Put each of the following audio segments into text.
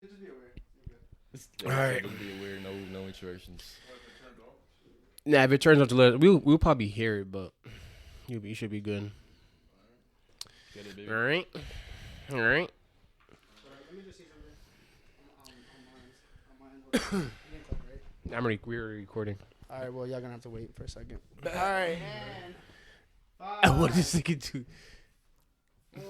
Just be aware. All right. Just be aware. No interruptions. Nah, if it turns out to let, we'll probably hear it, but you should be good. Get it, baby. All right. Let me just see something. On mine. Right? We're recording. All right. Well, y'all gonna have to wait for a second. All right. And What is this thinking to? 4,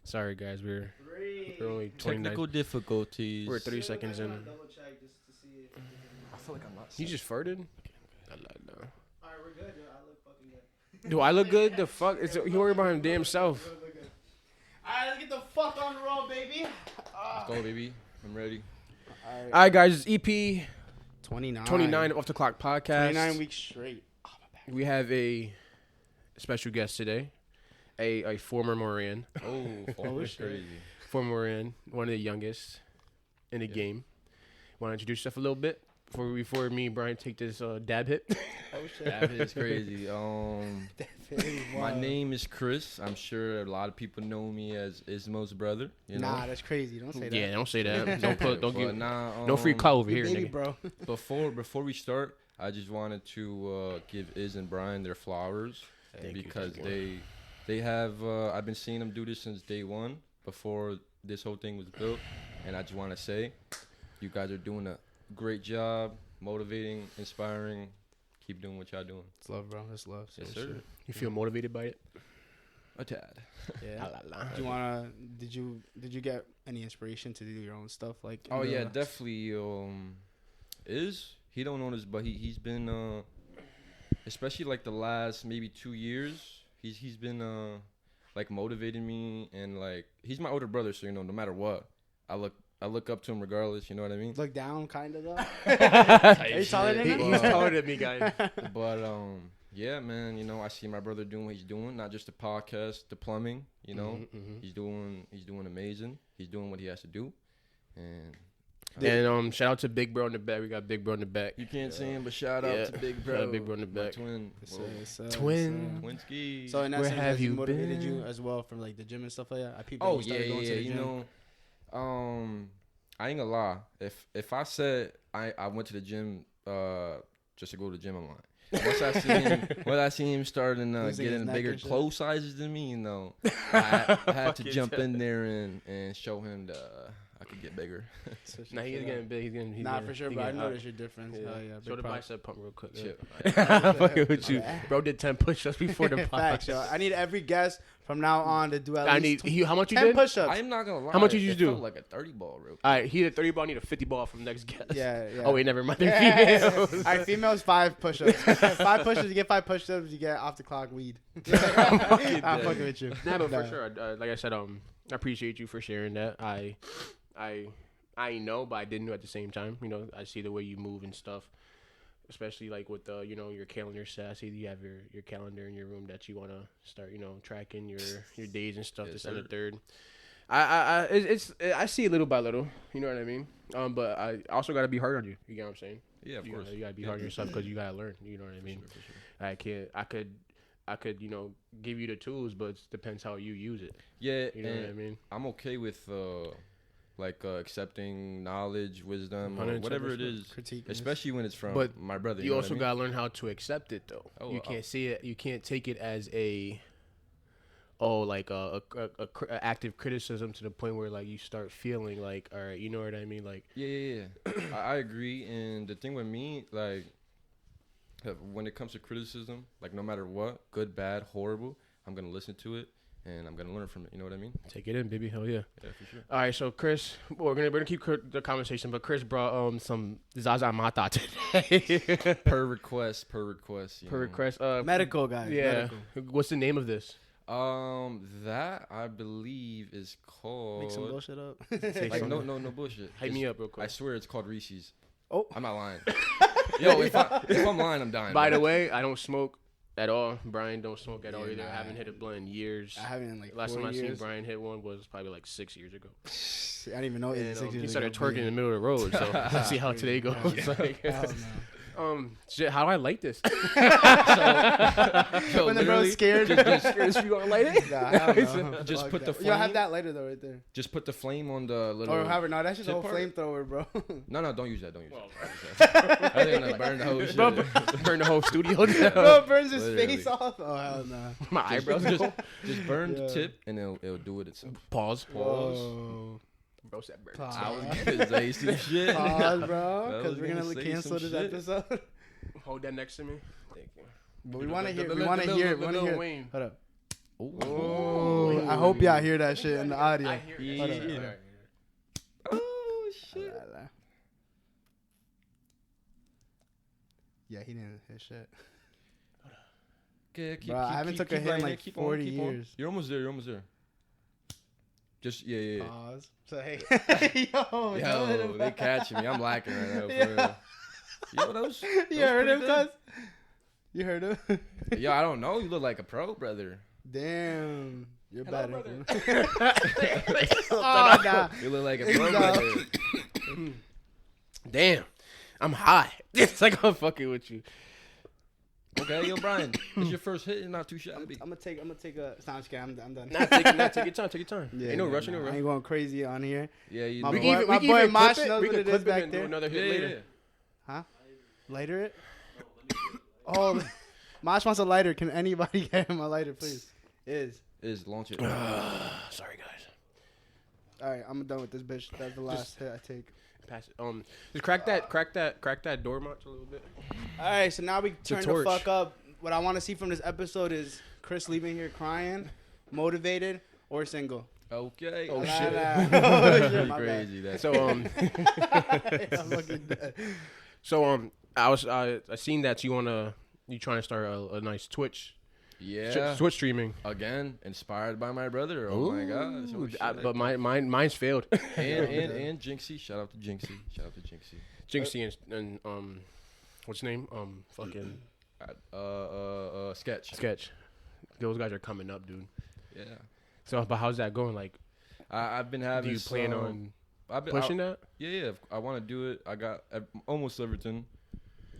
Sorry, guys. We're 3. only 29. Technical difficulties. We're 30 seconds in. Double check just to see if I feel like I'm not. You just farted? No. All right, we're good. Yo, I look fucking good. Do I look good? The fuck? You worry about him damn self. All right, let's get the fuck on the roll, baby. Let's go, baby. I'm ready. All right, guys. It's EP 29. 29 Off the Clock podcast. 29 weeks straight. We have a special guest today, a former Moran. Oh, shit. crazy. Former Moran, one of the youngest in the game. Want to introduce yourself a little bit before me and Brian take this dab hit? Oh shit. That is crazy. My name is Chris. I'm sure a lot of people know me as Ismo's brother. You know? Nah, that's crazy. Don't say that. Yeah, don't say that. Don't give no free call over You here, baby, nigga. bro. Before we start, I just wanted to give Iz and Brian their flowers because they have. I've been seeing them do this since day one before this whole thing was built, and I just want to say, you guys are doing a great job, motivating, inspiring. Keep doing what y'all doing. It's love, bro. It's love. Yes, Seriously. sir. You feel motivated by it? A tad. Yeah. La, la, la. Do you wanna? Did you get any inspiration to do your own stuff? Like. Oh yeah, definitely. He don't know this, but he's been especially like the last maybe 2 years. He's been like motivating me, and like he's my older brother, so no matter what, I look up to him regardless. You know what I mean? Look down, kind of though. Are you taller than him? He's taller than me, guys. But yeah, man. I see my brother doing what he's doing, not just the podcast, the plumbing. He's doing amazing. He's doing what he has to do, and. And shout out to Big Bro in the back. We got Big Bro in the back. You can't see him, but shout out to Big Bro. Shout out Big Bro in the My back. twin. Twin. Twinski. So in that Where sense, have has he you motivated been? you as well from like the gym and stuff like that? I peeped Oh that you yeah, started going to the gym. I ain't gonna lie. If I said I went to the gym just to go to the gym, I'm lying. Once I see him starting Losing his getting neck bigger and shit. clothes sizes than me, I had to jump in there and show him I could get bigger. Nah, he's getting big. He's Nah, getting, for sure, he but I getting noticed your difference. Yeah. Oh, yeah, Show big the props. bicep pump real quick. Shit. I'm fucking with you. Okay. Bro did 10 push-ups before the Facts, podcast. yo. I need every guest from now on to do at least How much you 10 did? push-ups. I'm not gonna lie. How much did you it do? Felt like a 30 ball, real. All right, he hit 30 ball. I need a 50 ball from next guest. Yeah. Oh, wait, never mind. They're Yeah. females. All right, females 5 push-ups. 5 push-ups. You get 5 push-ups. You get off the clock weed. I'm fucking with you. Nah, but for sure, like I said, I appreciate you for sharing that. I know, but I didn't know at the same time. I see the way you move and stuff, especially like with your calendar set. I see you have your calendar in your room that you want to start, tracking your days and stuff. Yes, This and the sir. third. I see it little by little. You know what I mean? But I also got to be hard on you. You get what I'm saying? Yeah, of course. You got to be hard on yourself because you got to learn. You know what I mean? For sure. I could give you the tools, but it depends how you use it. Yeah, You know what I mean? I'm okay with accepting knowledge, wisdom, or 100%. whatever it is, Critique. especially when it's from But my brother. You know also what I mean? gotta learn how to accept it, though. Oh, You can't see it. You can't take it as a active criticism to the point where like you start feeling like, all right, you know what I mean? Like, Yeah. I agree. And the thing with me, like, when it comes to criticism, like no matter what, good, bad, horrible, I'm gonna listen to it and I'm gonna learn from it. You know what I mean? take it in, baby. Hell yeah. Yeah, for sure. All right, so Chris, we're gonna keep the conversation, but Chris brought some Zaza Mata today. Per request. Per know. request. Medical, guys. Yeah. Medical. What's the name of this? That I believe is called. Make some bullshit up. Like no bullshit. Hype me up real quick. I swear it's called Reese's. Oh. I'm not lying. Yo, if I'm lying, I'm dying. By bro. the way, I don't smoke at all. Brian don't smoke at all Yeah, either. nah. I haven't hit a blunt in years. I haven't in like Last 4 time I seen years. Brian hit one was probably like 6 years ago. I didn't even know it And, was 6 years he started ago, twerking in the middle of the road, so let's see how today goes. Yeah. Like, Hell no. Shit, how do I light this? So, When the bro's scared. You gonna light it? Nah, I don't know. Just Fuck put that. the You'll have flame- that later though, right there. just put the flame on the little. Or however, no, that's just a tip whole part. flamethrower, bro. No, don't use that. Don't use Well, that. I think I'm gonna burn the whole shit. Bro, burn the whole studio down. Bro, it burns his Literally. face off. Oh hell no. My eyebrows. Just burn Yeah. the tip, and it'll do it itself. Pause. Whoa. Bro said burn. Pause. I was gonna say some shit. Pause, bro, I because was we're gonna gonna say cancel some this shit. episode. Hold that next to me. Thank you. But we want to hear. The We want to hear. We want to Lil hear. Wayne. Hold up. Ooh. I hope y'all hear that shit in the audio. I hear it. Hold up, Hold hold up. up. Oh shit. Yeah, he didn't hit shit. Okay, Bro, I haven't took a hit in writing like it, keep 40 keep years. You're almost there. You're almost there. Just yeah. Pause. So hey, yo, Yo, they catching me. I'm lacking right now. For Yeah. real. Yo, those. You heard him, cuz? You heard him? Yo, I don't know. You look like a pro, brother. Damn, you're Hello, better. Oh nah. You look like a pro, No. brother. Damn, I'm high. It's like I'm fucking with you. Okay, yo, Brian, it's your first hit. You're not too shabby. I'm gonna take a sound scan. I'm done. Take your time. Take your time. Yeah, Ain't no nah, rush. Ain't nah, no I rush. ain't going crazy on here. Yeah, you. My know. boy- my boy Mosh clip knows We what can it is clip it back and do there. another hit Yeah, later. yeah. Lighter it. Oh, Mosh wants a lighter. Can anybody get him a lighter, please? Is launch it. Sorry, guys. All right, I'm done with this bitch. That's the last hit I take. Pass it. Just crack that door notch a little bit. All right, so now we turn the torch. fuck up. What I want to see from this episode is Chris leaving here crying, motivated, or single. Okay. Oh, Nah, shit. nah. Oh, Pretty shit, my bad. crazy. That's So I'm fucking dead. I seen that you trying to start a nice Twitch yeah. Twitch streaming. Again, inspired by my brother. Oh my gosh. Oh, shit. But mine's failed. and Jinxie. Shout out to Jinxie. Jinxie and what's his name? Fucking Sketch. Those guys are coming up, dude. Yeah. So, but how's that going? Like, I've been having. do you plan on I've been pushing that? Yeah. I want to do it. I got almost everything.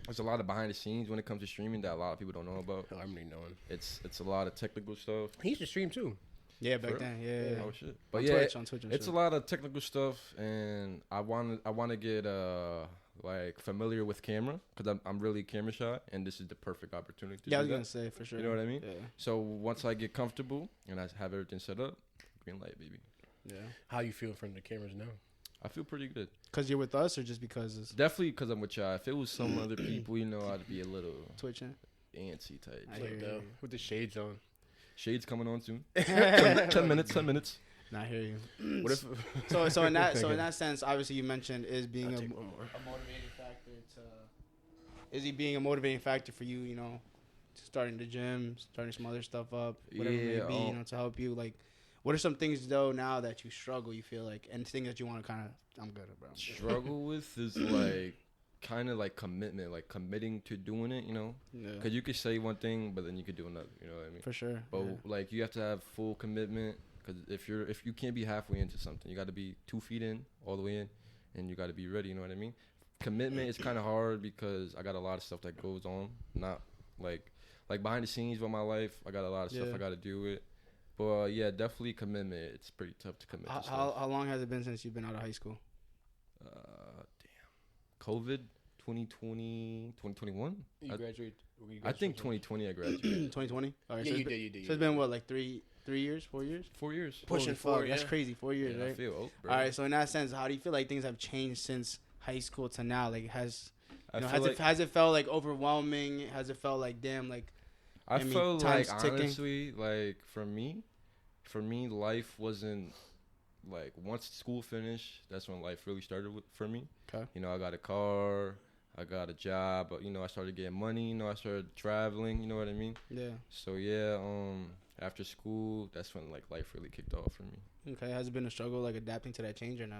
There's a lot of behind the scenes when it comes to streaming that a lot of people don't know about. Oh, I'm already knowing. It's a lot of technical stuff. He used to stream too. Yeah, back For then. Yeah. Oh shit. But On yeah, Twitch, on Twitch and it's shit. a lot of technical stuff, and I want to get like familiar with camera because I'm really camera shy, and this is the perfect opportunity to Yeah, I do was that. gonna say for sure. You know what I mean? Yeah. So once I get comfortable and I have everything set up, green light, baby. Yeah. How you feel in front of the cameras now? I feel pretty good. Cause you're with us, or just because it's Definitely because I'm with y'all. If it was some other people, you know, I'd be a little twitching? antsy type. I hear you. With the shades on. Shades coming on soon. 10 minutes. 10 minutes. Nah, I hear you. What if? So in that sense, obviously you mentioned is being I'll a take one more. motivating factor to. Is he being a motivating factor for you? You know, starting the gym, starting some other stuff up, whatever it may be. You know, to help you. Like, what are some things though now that you struggle? You feel like, and things that you want to kind of. I'm good, bro. Struggle with is like kind of like commitment, like committing to doing it, you know? Yeah. Because you could say one thing, but then you could do another, you know what I mean? For sure. But yeah. like you have to have full commitment because if you can't be halfway into something, you got to be 2 feet in, all the way in, and you got to be ready, you know what I mean? Commitment is kind of hard because I got a lot of stuff that goes on, not like behind the scenes with my life. I got a lot of stuff I got to do with. But yeah, definitely commitment. It's pretty tough to commit to stuff. How long has it been since you've been out of high school? Damn. COVID 2020, 2021? You graduated. I think 2020 I graduated. 2020. All right. Yeah, So you it's been, did. So it's been what, like 3 years, 4 years? 4 years. Pushing Holy fuck, 4, That's yeah. crazy. 4 years, Yeah, I right? feel old, bro. All right. So in that sense, how do you feel like things have changed since high school to now? Like, has it felt like overwhelming? Has it felt like damn, like I mean, felt time's like ticking. honestly, like for me, life wasn't like once school finished. That's when life really started for me. Okay. You know, I got a car, I got a job. You know, I started getting money. You know, I started traveling. You know what I mean? yeah? So yeah, after school, that's when like life really kicked off for me. Okay. Has it been a struggle like adapting to that change or no?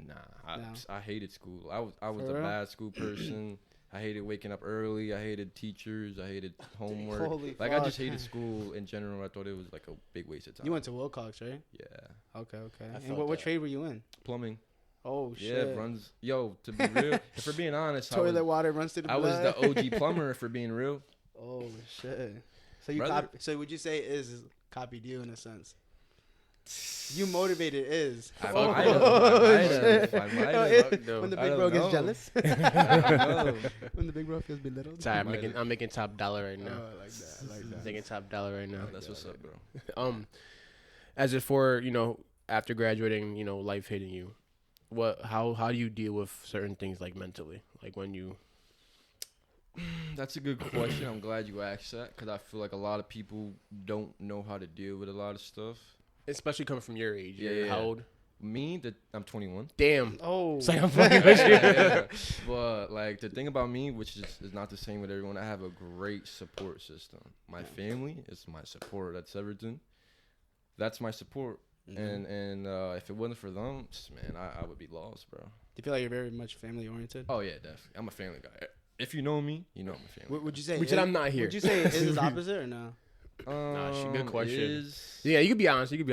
Nah, No. I hated school. I was For a real? bad school person. I hated waking up early. I hated teachers. I hated homework. Holy Like I just fuck. hated school in general. I thought it was like a big waste of time. You went to Wilcox, right? Yeah, Okay. I And felt what that. trade were you in? plumbing. Oh Yeah, shit. runs. Yo, to be real, if we're being honest, Toilet water runs through the blood. I was the OG plumber. If we're being real. Oh shit. So you so would you say Iz copied you in a sense? You motivated Iz. I Oh, might have. When the big bro gets jealous. When the big bro feels belittled. Sorry, I'm making top dollar right now. Oh, I like that. I'm making top dollar right now. That's what's up, bro. As if for after graduating, life hitting you, how do you deal with certain things like mentally, like when you? That's a good question. I'm glad you asked that because I feel like a lot of people don't know how to deal with a lot of stuff. Especially coming from your age. Yeah. How old? Me, I'm 21. Damn. Oh. It's like I'm fucking with you. Yeah. But like the thing about me, which is not the same with everyone, I have a great support system. My family is my support. That's everything. That's my support. Mm-hmm. And if it wasn't for them, man, I would be lost, bro. Do you feel like you're very much family oriented? Oh yeah, definitely. I'm a family guy. If you know me, you know I'm a family. Would you say? Which I'm not here. Would you say Iz opposite or no? Nah, good question. Yeah, you could be honest. Let's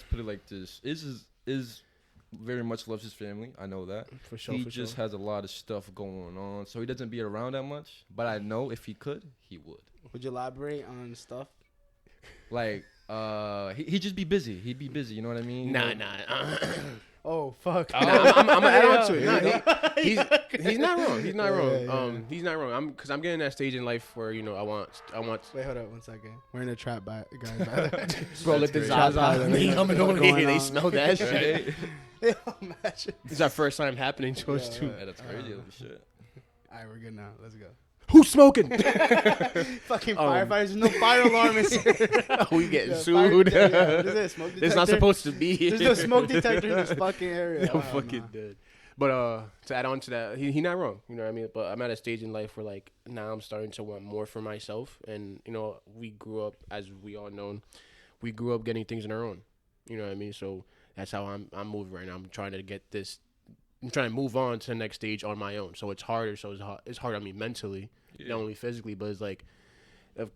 put it like this. Is very much loves his family. I know that. For sure. He just has a lot of stuff going on, so he doesn't be around that much. But I know if he could, he would. Would you elaborate on stuff? Like, he'd just be busy. He'd be busy. You know what I mean? Nah. Oh fuck! I'm gonna add on to it. He's not wrong. He's not wrong. Yeah. He's not wrong. Because I'm getting that stage in life where I want. Wait, hold up 1 second. We're in a trap, guys. By the way. Bro, let the Zaza. They coming over here. They smell that shit. It's our first time happening to us too. Yeah, that's crazy. Shit. All right, we're good now. Let's go. Who's smoking? Fucking firefighters. There's no fire alarm in here. We getting sued. Smoke it's not supposed to be. There's no smoke detector in this fucking area. I'm fucking dead. But to add on to that, he not wrong. You know what I mean? But I'm at a stage in life where like now I'm starting to want more for myself. And we grew up, as we all know, we grew up getting things on our own. You know what I mean? So that's how I'm moving right now. I'm trying to get this. I'm trying to move on to the next stage on my own. So it's harder. It's hard on me mentally, not only physically, but it's like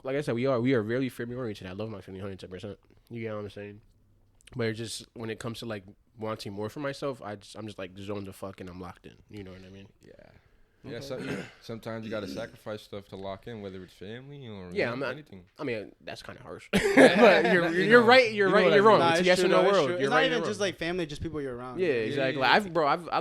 I said, we are really family oriented. I love my family 110%. You get what I'm saying? But it's just when it comes to like wanting more for myself, I'm just like zoned the fuck and I'm locked in. You know what I mean? Yeah. Yeah, sometimes you gotta sacrifice stuff to lock in, whether it's family or anything. I mean, that's kind of harsh. But you're right. You're right. You're wrong. It's a yes or no world. It's not even just like family, just people you're around. Yeah, exactly. I've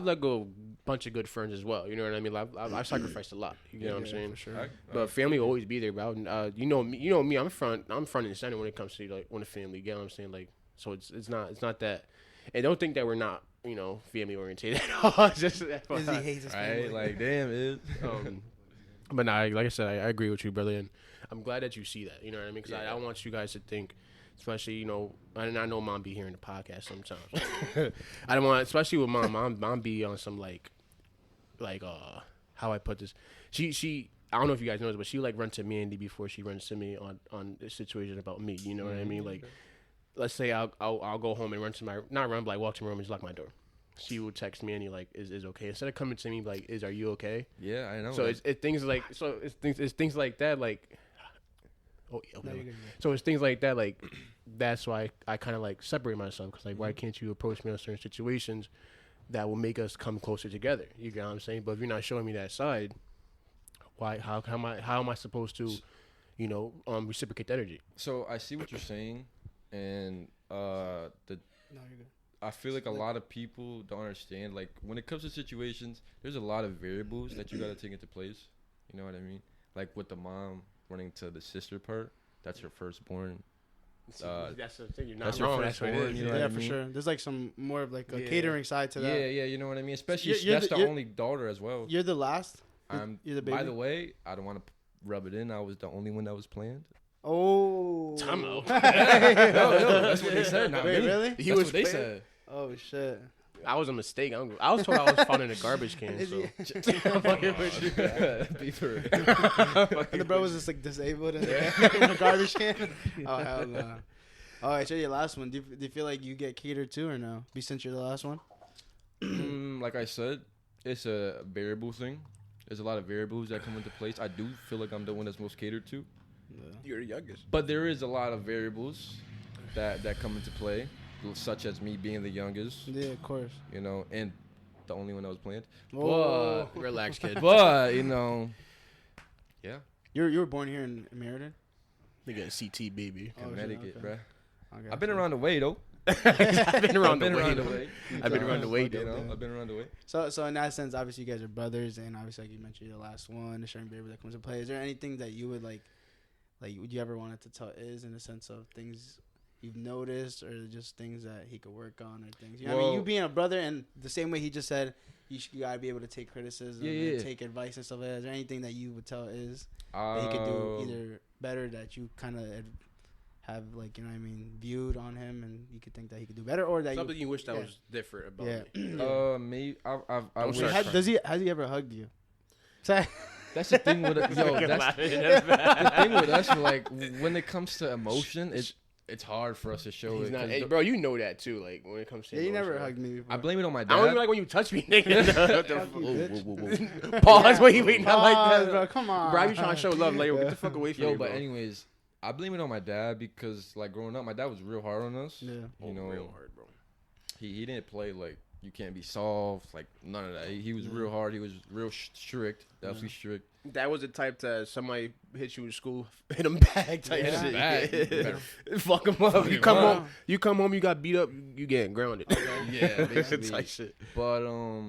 let go of a bunch of good friends as well. You know what I mean? I've sacrificed a lot. You know what I'm saying? For sure. But family will always be there. But you know me. I'm front and center when it comes to like when the family. You get what I'm saying? Like, so it's not that. And don't think that we're not, family oriented at all. Just that Izzy hates his family. Right? Like, damn, it. But nah, like I said, I agree with you, brother, and I'm glad that you see that. You know what I mean? Because I want you guys to think, especially, and I know Mom be hearing the podcast sometimes. I don't want, especially with Mom be on some like, how I put this. She I don't know if you guys know this, but she like runs to me, Andy, before she runs to me on the situation about me. You know what I mean? Like. Let's say I'll go home and walk to my room and just lock my door. She would text me and like is okay instead of coming to me like are you okay? Yeah, I know. So it's things like it's things like that like. Oh yeah. Okay. No, so it's things like that like that's why I kind of like separate myself because like why can't you approach me on certain situations that will make us come closer together? You get what I'm saying? But if you're not showing me that side, why? How am I supposed to, reciprocate that energy? So I see what you're saying. And No, you're good. I feel like a lot of people don't understand. Like when it comes to situations, there's a lot of variables that you gotta take into place. You know what I mean? Like with the mom running to the sister part, that's your firstborn. That's the thing. You're not wrong. That's what it is. You know what I mean? For sure. There's like some more of like a catering side to that. Yeah, you know what I mean. Especially that's the only daughter as well. You're the last. You're the baby. By the way, I don't want to rub it in. I was the only one that was planned. Oh. Tomo. No, that's what they said. Not Wait, me. really? That's what they said. Oh shit. I was a mistake. I was told I was found in a garbage can. So. Beaver. And the bro was just like disabled in the garbage can. Oh hell no. All right, so your last one. Do you feel like you get catered to or no? Since you're the last one. Like I said, it's a variable thing. There's a lot of variables that come into place. I do feel like I'm the one that's most catered to. Yeah. You're the youngest. But there is a lot of variables that come into play. such as me being the youngest. Yeah, of course. You know, and the only one that was planned. Whoa. But relax, kid. But you know, yeah. You were born here in Meriden? They got a CT baby. Connecticut, okay. bruh. Okay, I've been around the way though. I've been around the way. I've been around the way. You know, I've been around the way. So in that sense, obviously you guys are brothers, and obviously like you mentioned, you're the last one, the sharing baby that comes to play. Is there anything that you would like would you ever wanted to tell Iz in the sense of things you've noticed, or just things that he could work on, or things? You know what I mean? You being a brother, and the same way he just said, you gotta be able to take criticism and take advice and stuff like that. Is there anything that you would tell Iz that he could do either better, that you kind of have, like, you know what I mean, viewed on him, and you could think that he could do better, or that something you wish that was different about me? Maybe I wish. Has he ever hugged you? That's the thing with that's the thing with us. Like, when it comes to emotion, it's hard for us to show it. Hey, bro, you know that too. Like, when it comes to he never hugged me before. I blame it on my dad. I don't even like when you touch me, nigga. Pause. Wait, not like that, bro. Come on, bro. You trying to show love? Like, get the fuck away from me, but bro. anyways, I blame it on my dad because, like, growing up, my dad was real hard on us. Yeah, you know, real hard, bro. He didn't play like you can't be soft, like none of that. He was real hard. He was real strict, definitely strict. That was the type to somebody hit you in school, hit him back type shit. Bad. Fuck him up. You come home, you got beat up, you getting grounded. Yeah, basically. Type shit. But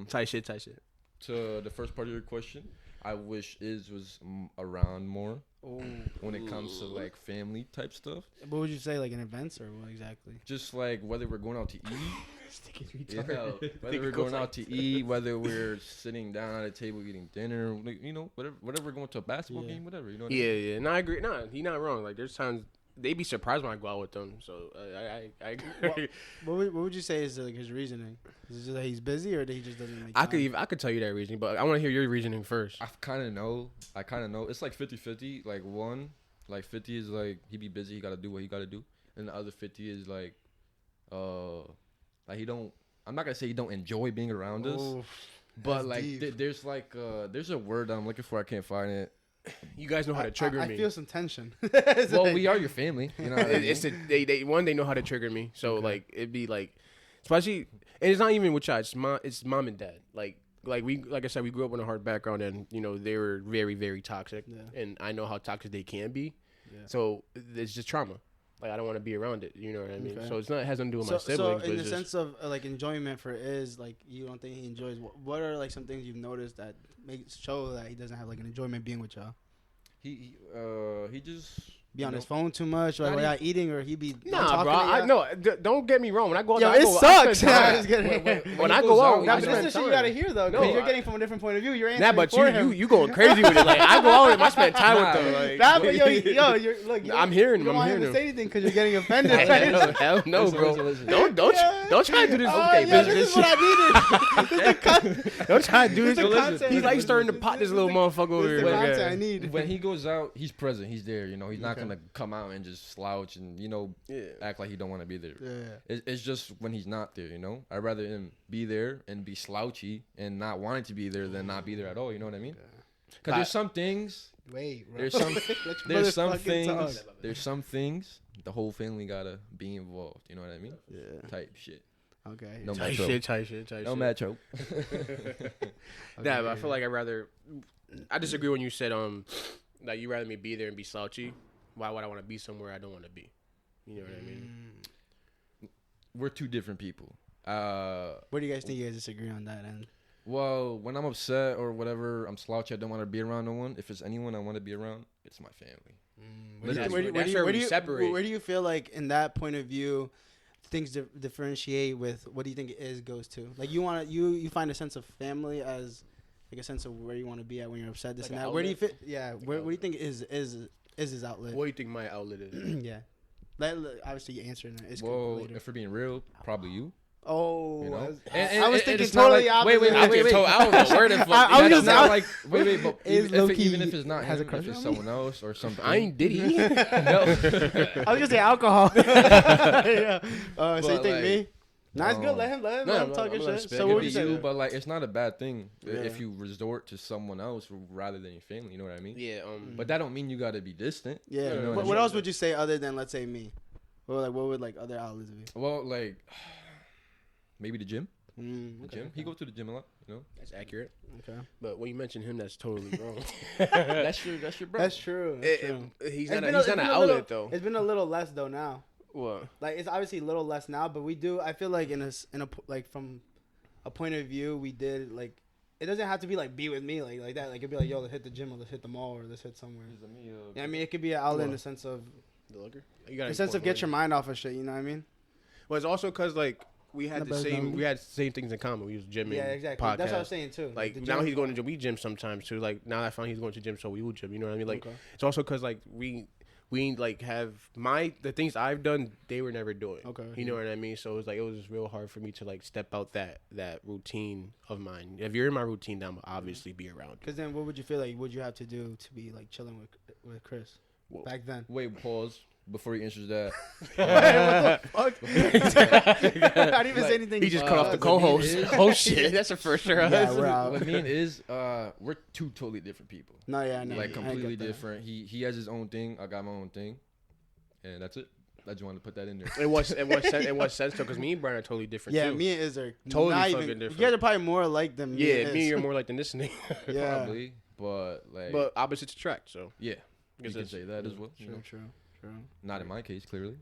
Type shit. To the first part of your question, I wish Iz was around more. When it comes to like family type stuff. What would you say, like in events, or what exactly? Just like whether we're going out to eat. Whether we're going out to eat, whether we're sitting down at a table eating dinner, you know, whatever we're going to a basketball game, whatever, you know. What I mean? Yeah. No, I agree. No, he's not wrong. Like, there's times they be surprised when I go out with them. So I agree. What would you say is like his reasoning? Is it just that he's busy, or that he just doesn't make time? I could tell you that reasoning, but I want to hear your reasoning first. I kind of know. It's like 50-50. Like 50 is like he be busy, he got to do what he got to do, and the other 50 is like he don't. I'm not gonna say he don't enjoy being around us, but like there's there's a word I'm looking for. I can't find it. You guys know how to trigger me. I feel some tension. Well, we are your family. You know what I mean? It's they know how to trigger me. So like it'd be like, especially, and it's not even with y'all. It's mom and dad. Like I said, we grew up in a hard background, and you know they were very, very toxic, and I know how toxic they can be. Yeah. So it's just trauma. Like, I don't want to be around it. You know what I mean? Okay. So it has nothing to do with my siblings. So in the sense of like enjoyment for Iz, like you don't think he enjoys. What are like some things you've noticed that show that he doesn't have like an enjoyment being with y'all? He just be on his phone too much, or while y'all eating, or he be nah, bro. Don't get me wrong. When I go out, it sucks. When I go out, this is the shit you gotta hear though, because you're getting from a different point of view. You're answering but for him. you going crazy with it. Like, I go out and I spend time with them. Like, but you're look. I'm hearing him. You don't want him to say anything because you're getting offended. Hell no, bro. Don't try to do this. Okay, this is what I needed. Don't try to do this. He's like starting to pot this little motherfucker over here. The content I need. When he goes out, he's present. He's there. You know, he's not gonna come out and just slouch and act like he don't want to be there. It's just when he's not there. You know, I'd rather him be there and be slouchy and not wanting to be there than not be there at all. You know what I mean? Because there's some things. There's some things the whole family gotta be involved. You know what I mean? Yeah. Type shit. Okay. No tight shit. No macho. Nah, but I feel like I disagree when you said that you rather me be there and be slouchy. Why would I want to be somewhere I don't want to be? You know what I mean? We're two different people. Where do you guys think you guys disagree on that end? Well, when I'm upset or whatever, I'm slouchy. I don't want to be around no one. If it's anyone I want to be around, it's my family. Where do you feel like in that point of view, things differentiate with what do you think Iz goes to? Like you find a sense of family as like a sense of where you want to be at when you're upset. This like and that. Outlet? Where do you fit? Yeah. Where do you think is his outlet? What do you think my outlet is? Yeah. Obviously, you answering it. Well, if we're being real, probably you. Oh, you know? I was thinking totally opposite. Wait. I don't know where the fuck. I was just like, wait, but even if it's not him, if it's someone else or something. I ain't Diddy. No. I was gonna say alcohol. Yeah. So you think me? Nah, it's good. Let him talk his shit. So what would you say? But like, it's not a bad thing if you resort to someone else rather than your family. You know what I mean? Yeah. But that don't mean you got to be distant. Yeah. You know what else would you say other than let's say me? What would like other outlets be? Well, like maybe the gym. Okay, Gym. He goes to the gym a lot. You know. That's accurate. Okay. But when you mention him, that's totally wrong. That's your bro. That's true. He's not an outlet though. It's been a little less though now. What? Like it's obviously a little less now, but we do. I feel like in a like from a point of view, we did like. It doesn't have to be like be with me like that. Like it'd be like, yo, let's hit the gym or let's hit the mall or let's hit somewhere. Yeah, I mean it could be an outlet in the sense of the liquor. The sense of get your mind off of shit. You know what I mean? Well, it's also because like we had the same things in common. We was gymming. Yeah, exactly. Podcast. That's what I was saying too. Like now he's going to gym. We gym sometimes too. Like now I found he's going to gym, so we will gym. You know what I mean? Like it's also because like we like have the things I've done they were never doing. Okay. You know what I mean? So it was real hard for me to like step out that routine of mine. If you're in my routine, then I'll obviously be around. Because then what would you feel like would you have to do to be like chilling with Chris back then? Wait, pause. Before he answers that. What the fuck? I didn't even say anything. He just cut off the co-host. Oh shit, that's a first for us. Yeah, we're out. What I mean is, we're two totally different people. No, yeah, no. Like completely different. He has his own thing. I got my own thing, and that's it. I just wanted to put that in there. In what sense though? Because me and Brian are totally different. Yeah, too. me and Iz are totally not fucking even different. You guys are probably more alike than me. Yeah, me and you're more like than this nigga. Yeah, probably. But like, but opposites attract. So yeah, you can say that as well. True. Not in my case, clearly.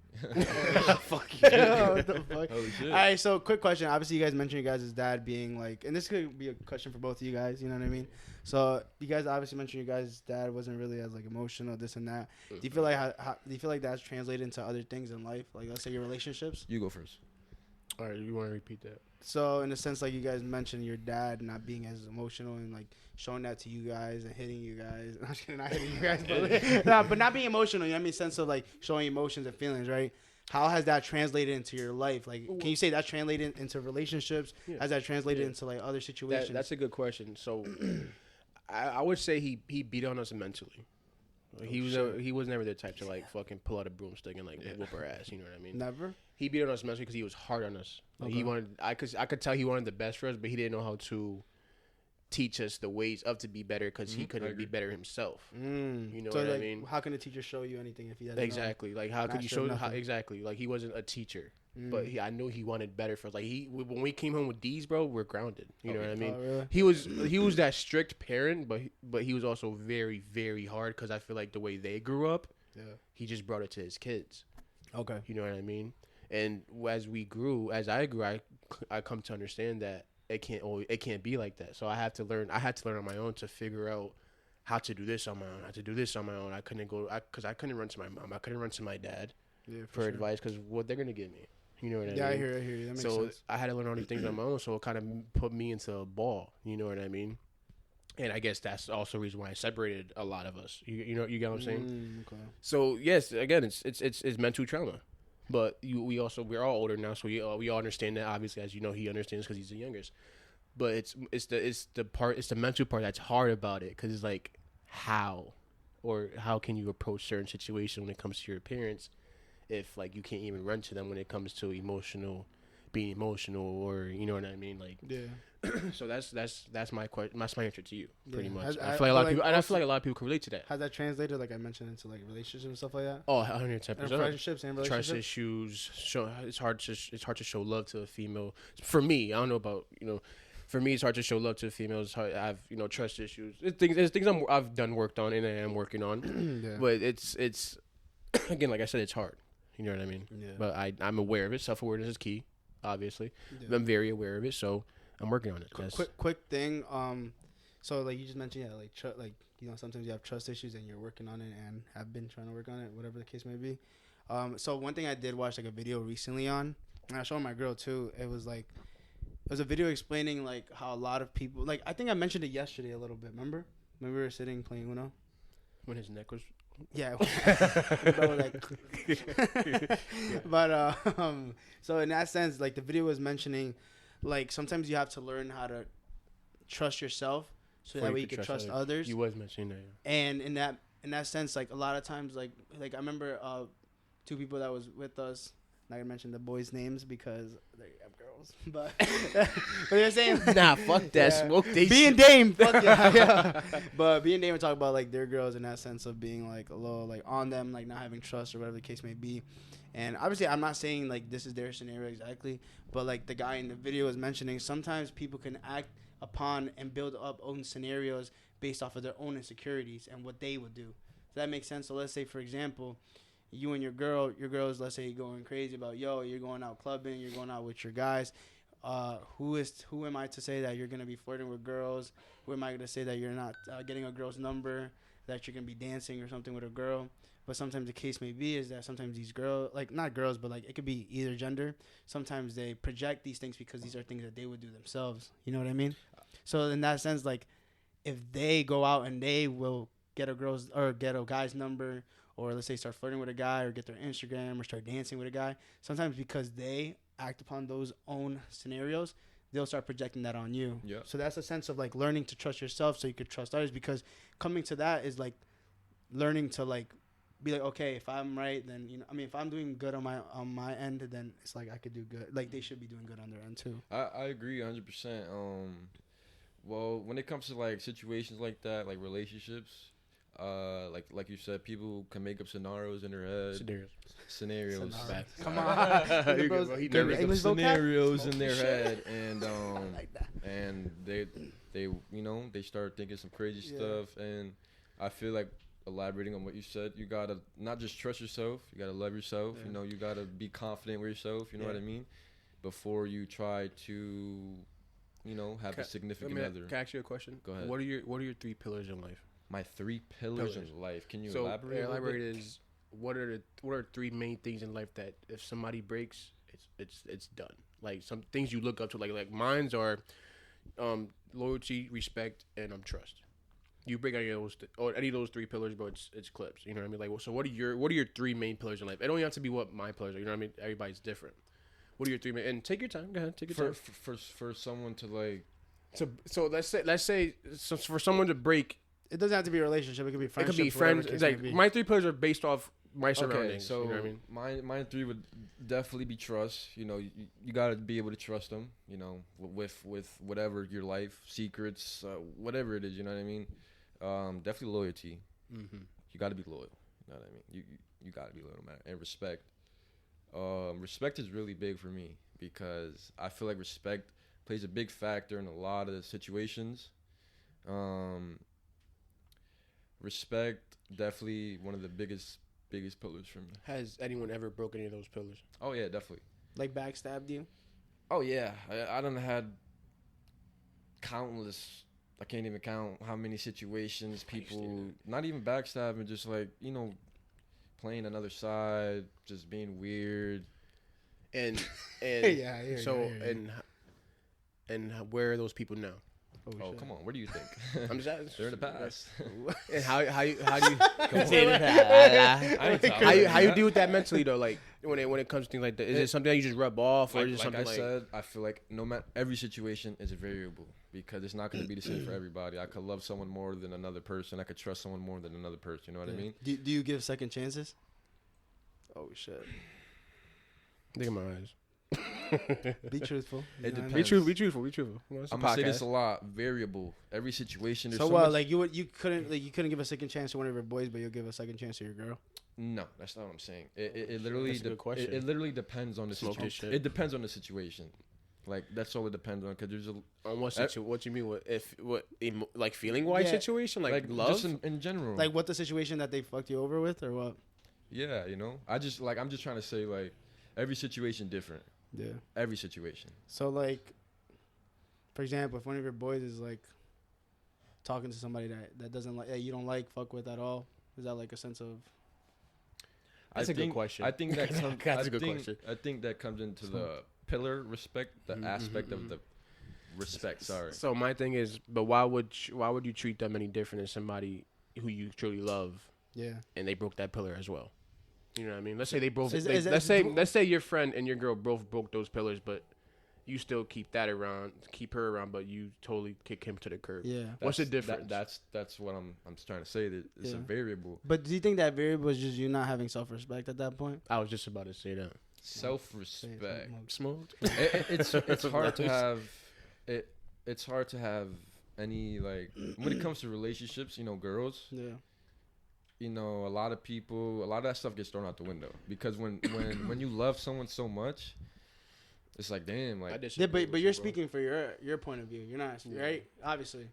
Fuck you. What the fuck? Holy shit. All right, so quick question. Obviously, you guys mentioned your guys' dad being like, and this could be a question for both of you guys. You know what I mean? So you guys obviously mentioned your guys' dad wasn't really as like emotional, this and that. Do you feel like do you feel like that's translated into other things in life? Like let's say your relationships. You go first. All right, you want to repeat that? So in a sense, like you guys mentioned your dad not being as emotional and like showing that to you guys and hitting you guys. I'm just kidding, not hitting you guys, but not being emotional. You know what I mean? Sense of like showing emotions and feelings, right? How has that translated into your life? Like, can you say that translated into relationships? Yeah. Has that translated into like other situations? That's a good question. So, I would say he beat on us mentally. He was never the type to like fucking pull out a broomstick and like whoop our ass. You know what I mean? Never. He beat on us mentally because he was hard on us. Like, he wanted. I could tell he wanted the best for us, but he didn't know how to teach us the ways of to be better because he couldn't be better himself. You know what I mean? How can a teacher show you anything if he doesn't exactly know? Like how could you show how exactly like he wasn't a teacher, but I knew he wanted better for us. Like when we came home with D's, bro, we're grounded. You know what I mean? Really? He was that strict parent, but he was also very very hard because I feel like the way they grew up, he just brought it to his kids. Okay, you know what I mean? And as I grew, I come to understand that it can't be like that. So I had to learn on my own to figure out how to do this on my own. I couldn't because I couldn't run to my mom. I couldn't run to my dad for advice because what they're gonna give me. You know what I mean? Yeah, I hear you. That makes sense. I had to learn all these things on my own. So it kind of put me into a ball. You know what I mean? And I guess that's also the reason why I separated a lot of us. You know, you get what I'm saying? Okay. So yes, again, it's mental trauma. But we're all older now, so we all understand that. Obviously, as you know, he understands because he's the youngest. But it's the mental part that's hard about it because it's like how can you approach certain situations when it comes to your parents if like you can't even run to them when it comes to being emotional or you know what I mean, like so that's my question. That's my answer to you, pretty much. I feel like a lot of people can relate to that. Has that translated, like I mentioned, into like relationships and stuff like that? Oh, 110%. Friendships and relationships. Trust issues. It's hard to show love to a female. For me, I don't know about For me, it's hard to show love to a female. It's hard, I have trust issues. It's things I've done worked on and I am working on. But it's again, like I said, it's hard. You know what I mean? Yeah. But I'm aware of it. Self-awareness is key, obviously. Yeah. I'm very aware of it, so I'm working on it. Quick thing. So like you just mentioned, sometimes you have trust issues and you're working on it and have been trying to work on it, whatever the case may be. So one thing I did watch like a video recently on, and I showed my girl too. It was a video explaining like how a lot of people, like I think I mentioned it yesterday a little bit. Remember when we were sitting playing Uno? When his neck was. Yeah. But so in that sense, like the video was mentioning, like sometimes you have to learn how to trust yourself so that way you can trust others. You was mentioning that. Yeah. And in that sense, like a lot of times, like I remember two people that was with us. Not gonna mention the boys' names because they have girls, but they're saying nah, fuck that. Smoke they B and Dame, fuck yeah. But B and Dame would talk about like their girls in that sense of being like a little like on them, like not having trust or whatever the case may be. And obviously, I'm not saying like this is their scenario exactly, but like the guy in the video was mentioning, sometimes people can act upon and build up own scenarios based off of their own insecurities and what they would do. Does that make sense? So let's say, for example, you and your girl is, let's say, going crazy about, yo, you're going out clubbing, you're going out with your guys. Who am I to say that you're going to be flirting with girls? Who am I going to say that you're not getting a girl's number, that you're going to be dancing or something with a girl? But sometimes the case may be is that sometimes these girls, like not girls, but like it could be either gender. Sometimes they project these things because these are things that they would do themselves. You know what I mean? So in that sense, like if they go out and they will get a girl's or get a guy's number, or let's say start flirting with a guy or get their Instagram or start dancing with a guy, sometimes because they act upon those own scenarios, they'll start projecting that on you. Yeah. So that's a sense of like learning to trust yourself so you could trust others, because coming to that is like learning to like be like, okay, if I'm right, then, you know, I mean, if I'm doing good on my end, then it's like I could do good. Like they should be doing good on their end too. I agree 100%. Well, when it comes to like situations like that, like relationships, like you said, people can make up scenarios in their head. Scenarios. Come on. Scenarios in their head, and and they you know, they start thinking some crazy stuff. And I feel like, elaborating on what you said, you gotta not just trust yourself, you gotta love yourself. You know, you gotta be confident with yourself. You know what I mean? Before you try to, you know, have a significant other. Can I ask you a question? Go ahead. What are your 3 pillars in life? My 3 pillars in life. Can you elaborate? Elaborate is what are 3 main things in life that if somebody breaks, it's done. Like some things you look up to. Like mine's are loyalty, respect, and trust. You break any of those 3 pillars, bro, it's clips. You know what I mean? Like, so what are your 3 main pillars in life? It don't have to be what my pillars are. You know what I mean? Everybody's different. What are your 3 main? And take your time. Go ahead, take your time. For someone to like. So let's say for someone to break. It doesn't have to be a relationship. It could be friendship. It could be friends. It's like my 3 pillars are based off my surroundings. Okay, so you know what I mean? my 3 would definitely be trust. You know, you gotta be able to trust them. You know, with whatever your life secrets, whatever it is. You know what I mean? Definitely loyalty. Mm-hmm. You got to be loyal. You know what I mean? You got to be loyal no matter. And respect. Respect is really big for me because I feel like respect plays a big factor in a lot of situations. Respect definitely one of the biggest pillars for me. Has anyone ever broken any of those pillars? Oh yeah, definitely. Like backstabbed you? Oh yeah, I done had countless. I can't even count how many situations people, not even backstabbing, just like, you know, playing another side, just being weird. And yeah, and where are those people now? Oh come on, where do you think? I'm just asking. They're in the past. And how do you how you deal with that mentally though? Like when it comes to things like that, is it something that you just rub off, or is it something like I said? I feel like no matter every situation is a variable because it's not going to be the same for everybody. I could love someone more than another person. I could trust someone more than another person. You know what I mean? Do you give second chances? Oh shit! Look at my eyes. Be truthful. It depends. Be truthful. I'm gonna say this a lot. Variable. Every situation. So what? Like you couldn't give a second chance to one of your boys, but you'll give a second chance to your girl. No, that's not what I'm saying. It literally That's a good question. It literally depends on the situation. It depends on the situation. Like that's all it depends on. Cause there's on what situation? What you mean? Like feeling wise situation? Like love? Just in general. Like what the situation that they fucked you over with, or what? Yeah, you know. I'm just trying to say like every situation different. Yeah. Every situation. So like, for example, if one of your boys is like talking to somebody that doesn't like, that you don't like, fuck with at all, is that like a sense of? That's a good question. I think that comes. That's a good question. I think that comes into the pillar respect, the aspect of the respect. Sorry. So my thing is, but why would you treat them any different than somebody who you truly love? Yeah. And they broke that pillar as well. You know what I mean? Let's say they both. Let's say your friend and your girl both broke those pillars, but you still keep her around, but you totally kick him to the curb. Yeah. What's the difference? That's what I'm trying to say. That it's a variable. But do you think that variable is just you not having self-respect at that point? I was just about to say that. Self-respect. Smoked. It's hard to have. It's hard to have any like when it comes to relationships. You know, girls. Yeah. you know, a lot of that stuff gets thrown out the window because when you love someone so much, it's like, damn, like. Yeah, but you're speaking for your point of view. You're not right, obviously.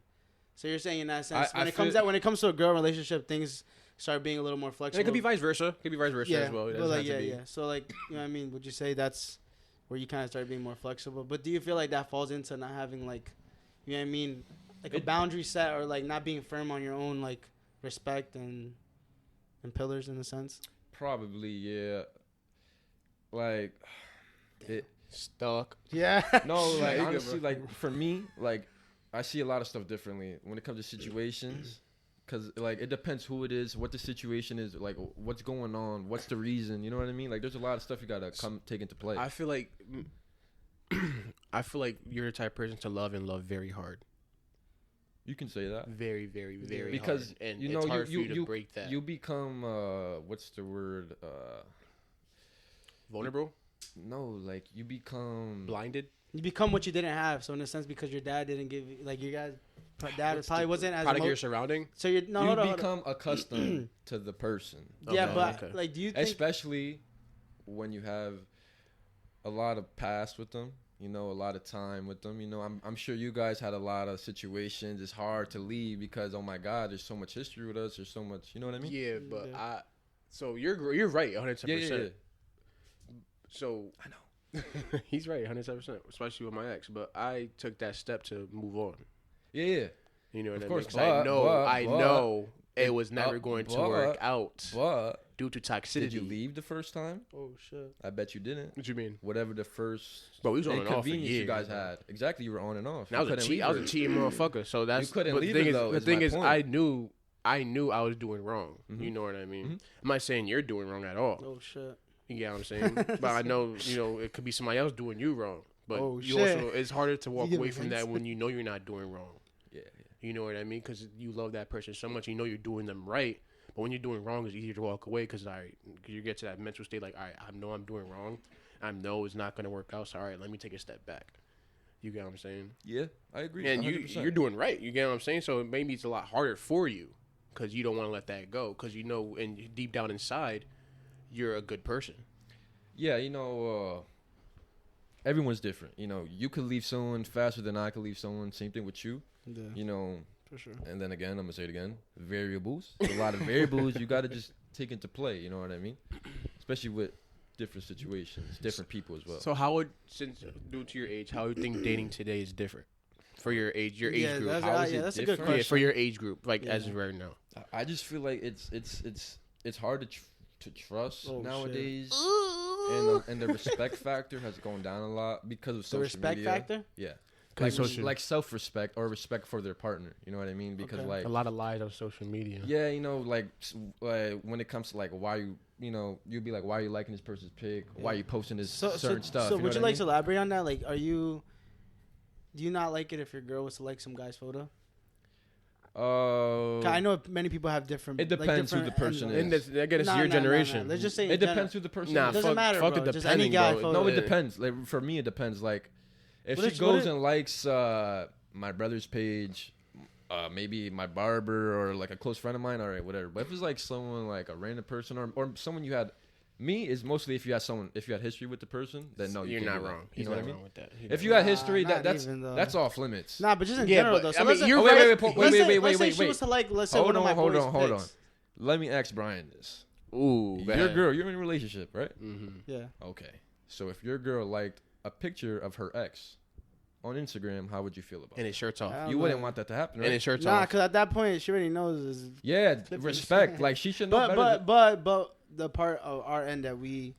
So you're saying in that sense, when it comes to a girl relationship, things start being a little more flexible. And it could be vice versa. As well. But like, yeah. So like, you know what I mean? Would you say that's where you kind of start being more flexible? But do you feel like that falls into not having like, you know what I mean, like a boundary set or like not being firm on your own like respect and pillars in a sense? Probably, yeah. Like, it stuck. Yeah. No, like honestly, like for me, like I see a lot of stuff differently when it comes to situations. Because, like, it depends who it is, what the situation is, like, what's going on, what's the reason, you know what I mean? Like, there's a lot of stuff you got to take into play. I feel like you're the type of person to love and love very hard. You can say that. Very, very, very because, hard. And you know, it's hard for you to break that. You become, what's the word? Vulnerable? No, like, you become... blinded? You become what you didn't have. So, in a sense, because your dad didn't give you, like, your guys... Dad probably wasn't as product of your surrounding. So you become accustomed to the person. Yeah, but like, do you think, especially when you have a lot of past with them, you know, a lot of time with them. You know, I'm sure you guys had a lot of situations. It's hard to leave because, oh my God, there's so much history with us. There's so much, you know what I mean? Yeah, but so you're right, 110%. Yeah. So I know he's right, 110%, especially with my ex. But I took that step to move on. Yeah. You know what I mean? Because I know it was never going to work out due to toxicity. Did you leave the first time? Oh, shit. I bet you didn't. What you mean? Whatever the first we was on and off for inconvenience years, you guys had. Exactly, you were on and off. I was a cheating motherfucker. So that's... You couldn't leave it, though. The thing is, I knew I was doing wrong. Mm-hmm. You know what I mean? Mm-hmm. I'm not saying you're doing wrong at all. Oh, shit. You get what I'm saying? But I know, you know, it could be somebody else doing you wrong. But also, it's harder to walk away from that when you know you're not doing wrong. Yeah. You know what I mean? Because you love that person so much. You know you're doing them right. But when you're doing wrong, it's easier to walk away because you get to that mental state like, all right, I know I'm doing wrong. I know it's not going to work out. So, all right, let me take a step back. You get what I'm saying? Yeah, I agree. And you're doing right. You get what I'm saying? So maybe it's a lot harder for you because you don't want to let that go because you know, and deep down inside, you're a good person. Yeah, you know, everyone's different. You know, you could leave someone faster than I could leave someone. Same thing with you. Yeah. You know, for sure. And then again, I'm gonna say it again. Variables. A lot of variables you got to just take into play. You know what I mean? Especially with different situations, different people as well. So how would, since due to your age, how do you think dating today is different for your age group? How is it that's a good question. Yeah, for your age group, like as of right now. I just feel like it's hard to trust nowadays. And the respect factor has gone down a lot because of social media. The respect factor? Yeah. Like self-respect or respect for their partner. You know what I mean? Because like a lot of lies on social media. Yeah, you know, like when it comes to like why you'd be like, why are you liking this person's pic? Why are you posting this certain stuff? So would you like to elaborate on that? Like, do you not like it if your girl was to like some guy's photo? I know many people have different. It depends who the person is. Again, it's your generation. Nah. Let's just say it depends who the person is. It doesn't matter, bro. It just any guy bro. photo. No, it depends. Like for me, it depends. Like if she goes and likes my brother's page, maybe my barber or like a close friend of mine, all right, whatever. But if it's like someone like a random person or someone you had. Me is mostly if you had history with the person, then no, you're not wrong. You know what I mean? With that. If you had history, that's off limits. Nah, but just in general though. So I mean, wait. She was to like, let's say one of my boys' Hold on. Let me ask Brian this. Ooh, your girl, you're in a relationship, right? Mm-hmm. Yeah. Okay. So if your girl liked a picture of her ex on Instagram, how would you feel about it? And his shirt's off. You wouldn't want that to happen, right? And his shirt's off. Nah, because at that point she already knows. Yeah, respect. Like she should know better. But the part of our end that we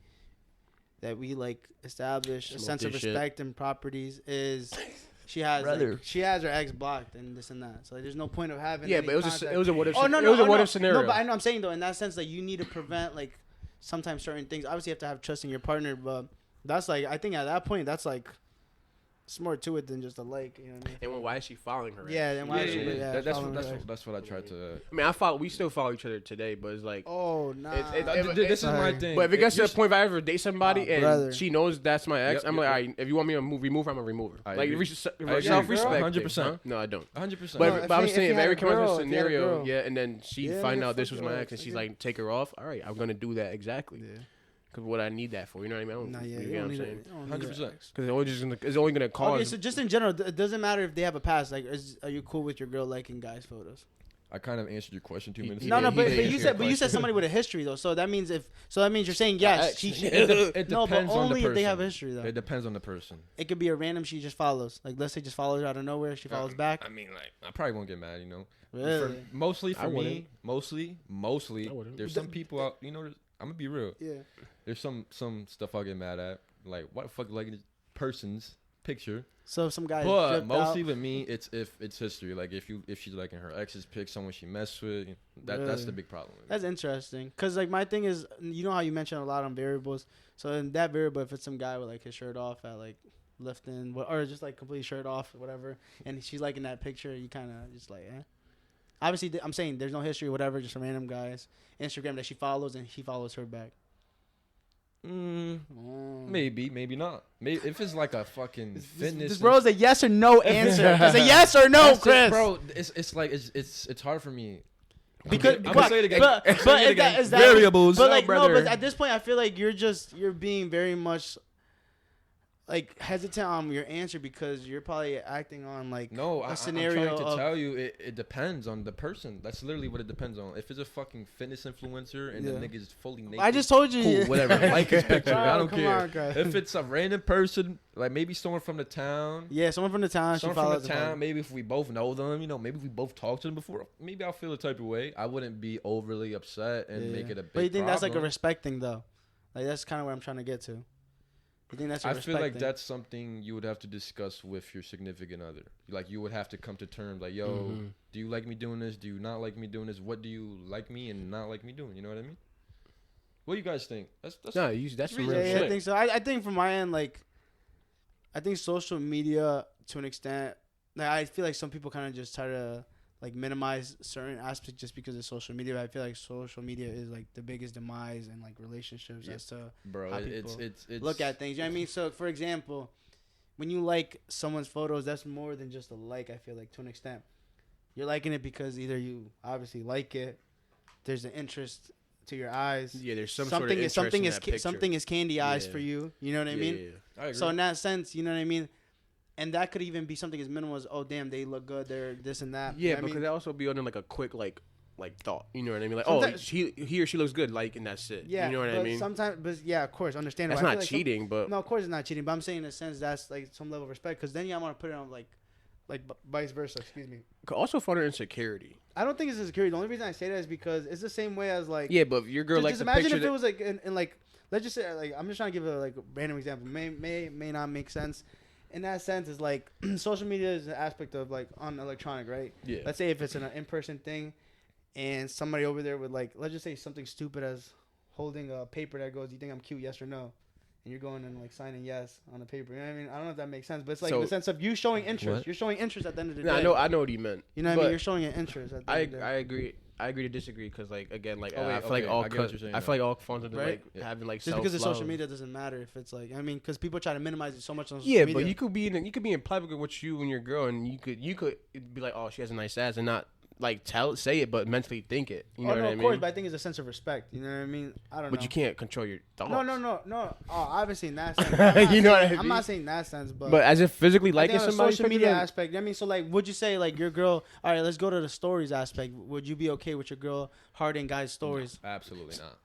like establish a sense of respect and properties is she has her ex blocked and this and that. So like, there's no point of having. Yeah, but it was a what if. It was a what if scenario. No, but I know I'm saying though in that sense like you need to prevent like sometimes certain things. Obviously you have to have trust in your partner, but that's like I think at that point that's like It's more to it than just a like. You know what I mean? And why is she following her? Yeah, then why is she? That's what I tried to. I mean, we still follow each other today, but it's like, oh nah. This is my thing. But if it gets to the point if I ever date somebody and brother. she knows that's my ex, I'm like, all right, if you want me to remove her, I'm gonna remove her. Like self-respect. 100%. No, I don't. 100%. But I'm saying if had ever a comes to girl, a if you had a scenario, girl. yeah, and then she Yeah, find yeah, out this fuck was my girl, ex, and she's fuck like, take her off. All right, I'm gonna do that exactly. Yeah. Because what I need that for, you know what I mean? I don't, Nah, yeah, you you get don't what I'm need saying? it. 100%. Because it's only gonna cause. Okay, so just in general, it doesn't matter if they have a past. Like, are you cool with your girl liking guys' photos? I kind of answered your question 2 minutes No, ago. but you said somebody with a history though. So that means you're saying yes. It No, but depends on the only if they person. have a history though. It depends on the person. It could be a random she just follows. Like, let's say just follows her out of nowhere. She follows back. I mean, like, I probably won't get mad, you know. Really? Mostly I for wouldn't. me, mostly, I wouldn't. there's some people out, you know, I'm gonna be real. Yeah. There's some stuff I'll get mad at. Like, what the fuck, like, this person's picture. So if some guy. But mostly with me, it's if it's history. Like, if she's liking her ex's pic, someone she messed with, that's the big problem. That's interesting. Cause like my thing is, you know how you mentioned a lot on variables. So in that variable, if it's some guy with like his shirt off at like lifting, or just like complete shirt off, whatever, and she's liking that picture, you kind of just like, eh. Obviously, I'm saying there's no history, whatever, just some random guys Instagram that she follows and he follows her back. Maybe not. Maybe if it's like a fucking fitness. This bro's a yes or no answer. It's a yes or no, Chris. Bro, it's like it's hard for me. Because I'm gonna say it again. But is that variables? But like brother. no, but at this point, I feel like you're being very much like hesitant on your answer because you're probably acting on like a scenario. I'm trying to tell you, it depends on the person. That's literally what it depends on. If it's a fucking fitness influencer and the nigga's fully naked, I just told you, cool, whatever. Like his picture, I don't come care. on, guys. If it's a random person, like maybe someone from the town. Yeah, someone from the town. Someone from the town. Maybe if we both know them, maybe we both talked to them before. Maybe I'll feel a type of way. I wouldn't be overly upset and make it a big. But you think that's like a problem. respect thing, though? Like that's kind of what I'm trying to get to. You think that's a I respect feel like thing? that's something you would have to discuss with your significant other. Like you would have to come to terms like, yo, do you like me doing this? Do you not like me doing this? What do you like me and not like me doing? You know what I mean? What do you guys think? That's some real yeah, shit. I think so. I think from my end, like, I think social media to an extent, like, I feel like some people kind of just try to like minimize certain aspects just because of social media. But I feel like social media is like the biggest demise in like relationships as to how people it's look at things. You know what I mean? So for example, when you like someone's photos, that's more than just a like. I feel like to an extent, you're liking it because either you obviously like it, there's an interest to your eyes. Yeah, there's something sort of is something is candy eyes for you. You know what I mean? Yeah. I agree. So in that sense, you know what I mean. And that could even be something as minimal as, oh damn, they look good, they're this and that. Yeah, you know because I mean? they also be under like a quick like thought. You know what I mean? Like, Sometimes, he or she looks good, like, and that's it. Yeah, you know what I mean? Sometimes, but yeah, of course, understandable. That's not cheating, but no, of course it's not cheating. But I'm saying in a sense that's like some level of respect, because then you want to put it on like vice versa. Excuse me. Could also further insecurity. I don't think it's insecurity. The only reason I say that is because it's the same way as like. Yeah, but if your girl likes just the imagine picture if it was like in like, let's just say like, I'm just trying to give a like random example. May not make sense. In that sense, is like social media is an aspect of like on electronic, right? Yeah. Let's say if it's an in-person thing, and somebody over there would like, let's just say something stupid as holding a paper that goes, "Do you think I'm cute? Yes or no?" And you're going and like signing yes on a paper. You know what I mean? I don't know if that makes sense, but it's like in the sense of you showing interest. What? You're showing interest at the end of the No, day. I know what you meant. You know what I mean? You're showing an interest. At the end of the day. I agree to disagree because like again like Oh, wait, I feel like all I get what you're saying I feel like all falls under Right? like having like Just because of social media doesn't matter if it's like, I mean, because people try to minimize it so much on social media. but you could be in private with you and your girl, and you could be like, oh, she has a nice ass, and not like say it, but mentally think it. You know what I mean? Of course, but I think it's a sense of respect. You know what I mean? I don't know. But you can't control your thoughts. No. Oh, obviously in that sense. You know what I mean? I'm not saying that sense, but as if physically I liking think on a somebody's social media picture, aspect. I mean, so like, would you say like your girl? All right, let's go to the stories aspect. Would you be okay with your girl hearting guys' stories? No, absolutely not.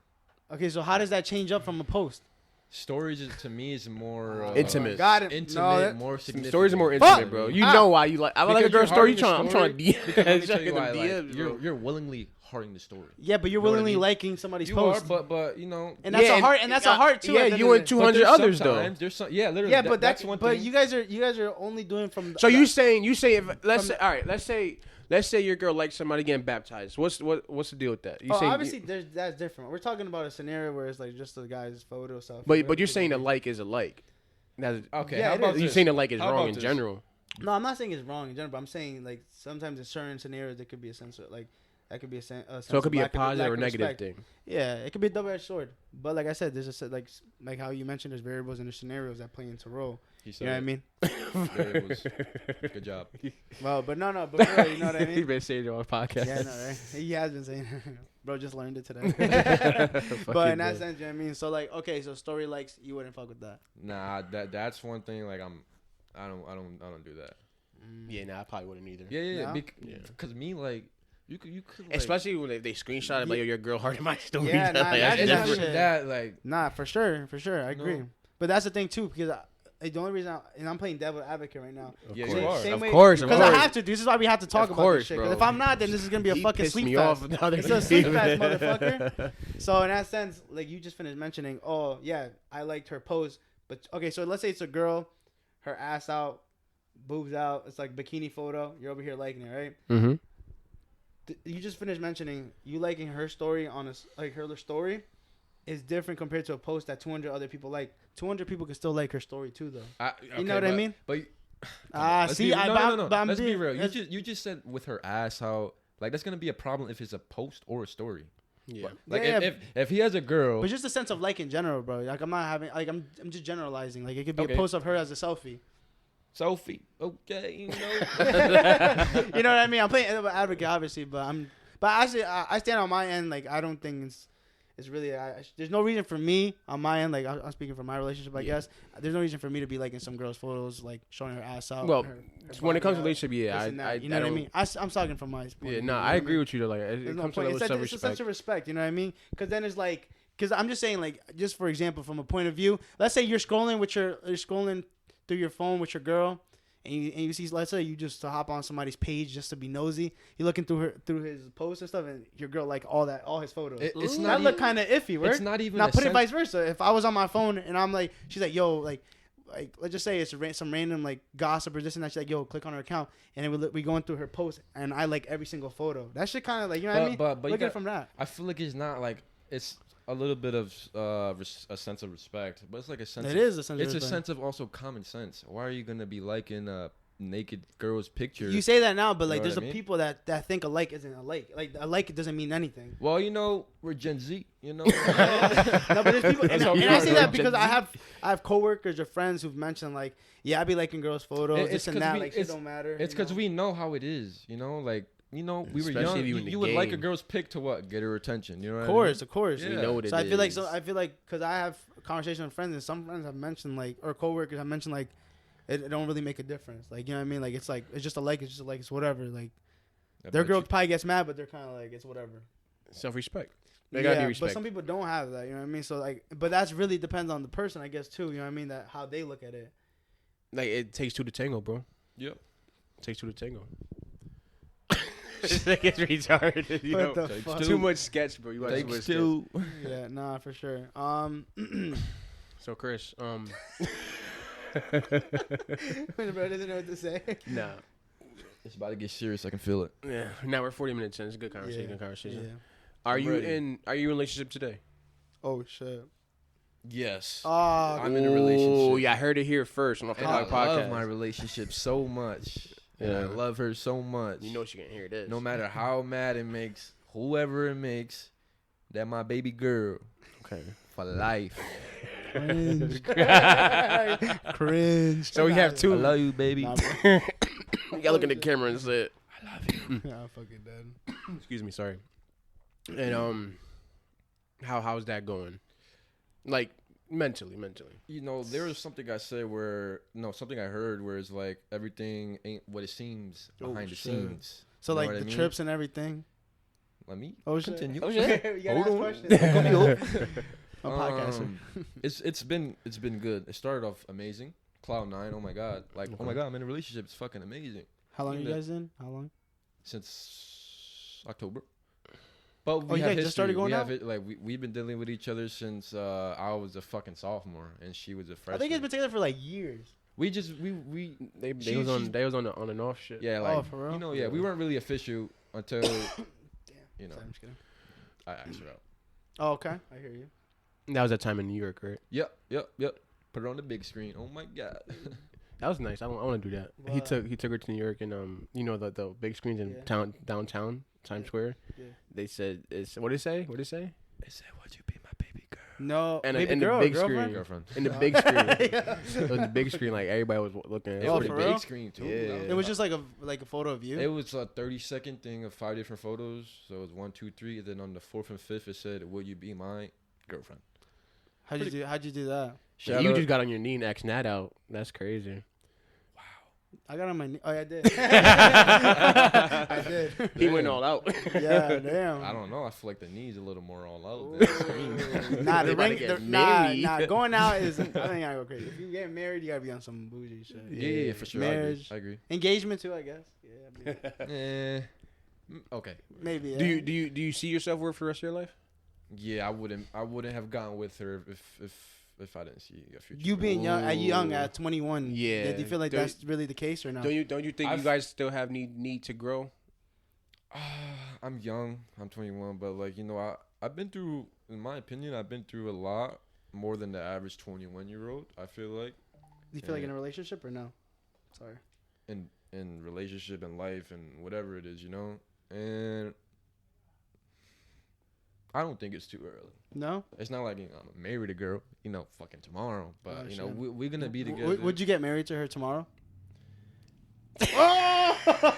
Okay, so how does that change up from a post? Stories to me is more intimate. Got it. Intimate, more significant. Stories are more intimate, bro. You know why you like? I like a girl story. I'm trying to DM. Let me tell you why, DMs, like, you're willingly hearting the story. Yeah, but you're You know what I willingly mean? liking somebody's You post. are, but you know, and that's a heart. And that's a heart too. Yeah, you and 200 others though. There's some, yeah, literally. Yeah, but that's one thing. But you guys are only doing from. So you say if let's say your girl likes somebody getting baptized. What's the deal with that? Obviously that's different. We're talking about a scenario where it's like just the guy's photo stuff. But you're saying a like is a like. That's Okay, Yeah, how it about is. you this? saying it like it's How wrong about in this? general. No, I'm not saying it's wrong in general, but I'm saying like sometimes in certain scenarios there could be a sense of like that could be a sense. So it could be a lack of positive or negative respect. thing. Yeah, it could be a double-edged sword. But like I said, there's a like how you mentioned, there's variables and there's scenarios that play into role. He You know what I mean? Variables. Good job. Well, but no, but for real, you know what I He's mean? been saying it on podcast. Yeah, I know, right? He has been saying, bro, just learned it today. But in that sense, you know what I mean? So like, okay, so story likes, you wouldn't fuck with that. Nah, that's one thing. Like I don't do that. Yeah, nah, I probably wouldn't either. Yeah. No? Because me, like, you could like, Especially when they screenshot it, like, yo, your girl heard my story. Yeah, nah, Like, that's and not even shit. that, like, Nah, for sure, I agree. No. But that's the thing too, because the only reason, and I'm playing devil advocate right now. yeah, course. you are. Same Of way- course, because I have to. This is why we have to talk Of about course, this shit. bro. Because if I'm not, then this is gonna be a He fucking pissed sleep me fest. off. Now It's a sleep fest, motherfucker. So in that sense, like you just finished mentioning, oh yeah, I liked her pose, but okay, so let's say it's a girl, her ass out, boobs out, it's like bikini photo. You're over here liking it, right? Mm-hmm. You just finished mentioning you liking her story on her story is different compared to a post that 200 other people like. 200 people can still like her story too, though. You know what I mean? But Let's be real. You just said with her ass out. Like that's gonna be a problem if it's a post or a story. Yeah. Like Yeah, if he has a girl, But just a sense of like in general, bro. Like I'm not having like I'm just generalizing. Like it could be Okay. a post of her as a selfie. Sophie, okay, you know. You know what I mean? I'm playing advocate, obviously, but actually I stand on my end. Like I don't think it's really. There's no reason for me on my end. Like I'm speaking from my relationship, I guess. There's no reason for me to be liking some girl's photos, like showing her ass out. Well, her when it comes to body out, relationship, yeah, this and that, you know I what I don't- mean? I'm talking from my point. Yeah, of view, no, you know I what agree mean? with you though. Like, it There's no comes to point. a It's a sense self-respect. of respect, you know what I mean? Because then it's like, because I'm just saying, like, just for example, from a point of view, let's say you're scrolling through your phone with your girl, and you see, let's say you just hop on somebody's page just to be nosy. You're looking through his posts and stuff, and your girl like all his photos. It's that not look even- kind of iffy, right? It's not even. Now a put it sense- vice versa. If I was on my phone and I'm like, she's like, yo, like let's just say it's some random like gossip or this and that. She's like, yo, click on her account, and then we going through her post, and I like every single photo. That shit kind of like, you know what I mean? But Look at it from that. I feel like it's not like it's a little bit of a sense of respect, but it's like a sense. It is a sense of It's a respect. sense of also common sense. Why are you gonna be liking a naked girl's picture? You say that now, but You like, know there's what I a mean? people that think a like isn't a like. Like a like doesn't mean anything. Well, you know, we're Gen Z. You know. No, but there's people, and how we I are, say bro. that because Gen I Z. have coworkers or friends who've mentioned like, yeah, I be liking girls' photos, It's this and 'cause that. we- Like, shit don't matter. It's because we know how it is. You know, like we were Especially young. if you in the You would like a game. girl's pic to what? Get her attention. You know. Of What I mean? course, of course. Yeah. We know what it So I feel is. like because I have conversations with friends, and some friends have mentioned like, or coworkers have mentioned like, it don't really make a difference. Like, you know what I mean? Like, it's just a like, it's whatever. Like, I their bet girl you- probably gets mad, but they're kind of like, it's whatever. Self-respect. They gotta be But respect. some people don't have that. You know what I mean? So like, but that's really depends on the person, I guess too. You know what I mean? That how they look at it. Like, it takes two to tango, bro. Yep. It takes two to tango. This nigga's retarded. Yo. What the takes fuck? two. Too much sketch, bro. You watch too much Takes sketch. two. Yeah, nah, for sure. So, Chris, Bro doesn't know what to say. nah. It's about to get serious. I can feel it. Yeah. Now we're 40 minutes in. It's a good conversation. Yeah. Good conversation. Yeah. Are I'm you ready. in a relationship today? Oh shit. Yes. Oh, I'm in a relationship. Oh, yeah. I heard it here first on the And I podcast. love my relationship so much. And I Yeah. love her so much. You know she can hear this. No matter how mad it makes whoever it makes, that my baby girl Okay. for life. cringe. Cringe. So we have I two. love you, baby. Nah, bro. You gotta look in the camera and say, I love you. Yeah, I'm fucking dead. excuse me, sorry. And how's that going? Like mentally. You know, there was something I said something I heard where it's like everything ain't what it seems Oh, behind the shit. scenes. So You know like what I the mean? trips and everything. Let me Oh shit. continue. Oh shit. You gotta Hold ask on. questions. I'm a podcaster. It's been good. It started off amazing. Cloud 9, oh my god. Like, oh my god, I'm in a relationship. It's fucking amazing. How long are you guys in? How long? Since October. But Oh, we you have guys just started history. going out? Like we've been dealing with each other since I was a fucking sophomore and she was a freshman. I think it's been together for like years. we They She- was she's- on the on and off shit. yeah, like for real? you know, yeah, we weren't really official until Damn. you know Sorry, I'm just kidding. I asked her out. Oh, okay. I hear you. That was that time in New York, right? Yep. Put it on the big screen. Oh my god. That was nice. I want to do that. Wow. He took her to New York and the big screens in downtown Times Square. Yeah. They said what did it say? They said, "Would you be my baby girl?" No, and baby in girl, the big girlfriend? screen. In the big screen. It was the big screen. Like everybody was looking at it. It was for the real? big screen too. Yeah. It was just like a photo of you. It was a 30-second thing of 5 different photos. So it was 1, 2, 3. And then on the 4th and 5th, it said, "Will you be my girlfriend?" How'd you do that? You just got on your knee and asked Nat out. That's crazy. I got on my knee. Oh, yeah, I did. I did. He went all out. Yeah, damn. I don't know. I feel like the knee's a little more all out than the screen. Nah, They about to get married. nah. Going out is. I think I gotta go crazy. If you get married, you gotta be on some bougie shit. Yeah, for sure. Marriage, I agree. engagement too, I guess. Yeah. Okay. Maybe. Yeah. Do you see yourself work for the rest of your life? Yeah, I wouldn't have gone with her if I didn't see a future. You being young at 21. Yeah. Do you feel like that's really the case or not? Don't you think you guys still have need to grow? I'm young. I'm 21, but like I've been through. In my opinion, I've been through a lot more than the average 21-year-old. I feel like. Do you feel like in a relationship or no? Sorry. In relationship and life and whatever it is, and I don't think it's too early. No? It's not like I'm married a girl, fucking tomorrow. But, we're going to be together. Would you get married to her tomorrow?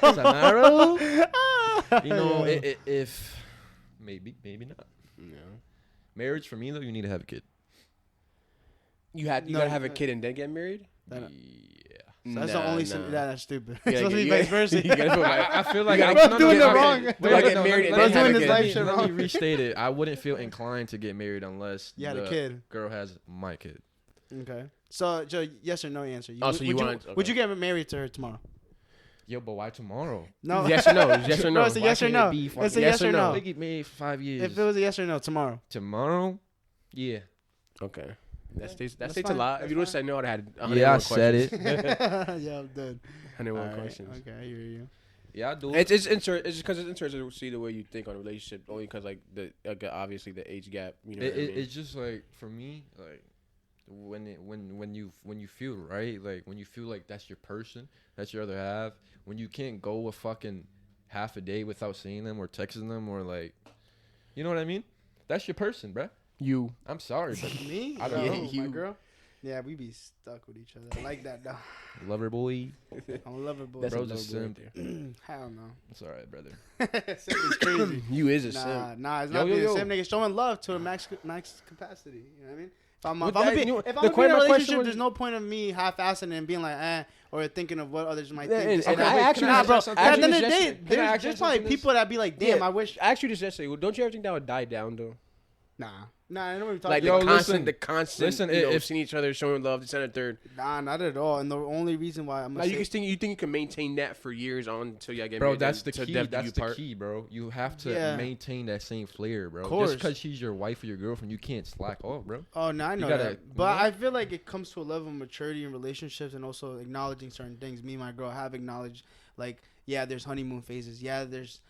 Tomorrow? If maybe not. No. Marriage for me, though, you need to have a kid. You gotta have a kid and then get married? Yeah. So that's the only that's stupid. Yeah, It's supposed to be vice versa. I feel like I'm doing it wrong. Get married and then have a kid. Let me restate it. I wouldn't feel inclined to get married unless you had a kid. Girl has my kid. Okay. So, Joe, yes or no answer. Would you get married to her tomorrow? Yo, but why tomorrow? No. Yes or no? Yes or no? Bro, it's a yes or no. It's a yes or no. They get married for 5 years. If it was a yes or no, tomorrow. Tomorrow? Yeah. Okay. That states a lot. If you don't say no, I'd have had 101 I questions. said it. Yeah, I'm done. 101 questions. Okay, I hear you. Yeah, I do. It's interesting because it's interesting to see the way you think on a relationship. Only because obviously the age gap. It's just like for me, like when you feel right, like when you feel like that's your person, that's your other half. When you can't go a fucking half a day without seeing them or texting them or like, you know what I mean? That's your person, bruh. I'm sorry, but me? I don't know. My girl? Yeah, we be stuck with each other. I like that, though. Lover boy. I'm a lover boy. That's Bro's a a simp. Hell no. It's all right, brother. Simp is crazy. You is a simp. Nah, it's not being a simp, nigga. Showing love to a max capacity. You know what I mean? If I'm in a relationship, there's no point of me half-assing and being like, or thinking of what others might think. Bro. At the end of the day, there's probably people that be like, damn, I wish. I asked you this yesterday. Well, don't you ever think that would die down, though? Nah, I know what you're talking about. Listen, the constant, if seeing each other, showing love, this and a third. Nah, not at all. And the only reason why I'm you think you can maintain that for years on until you get married? Bro, that's the key. That's the key, bro. You have to maintain that same flair, bro. Just because she's your wife or your girlfriend, you can't slack off, bro. Oh, no, I know that. But I feel like it comes to a level of maturity in relationships and also acknowledging certain things. Me and my girl have acknowledged, like, yeah, there's honeymoon phases. Yeah, there's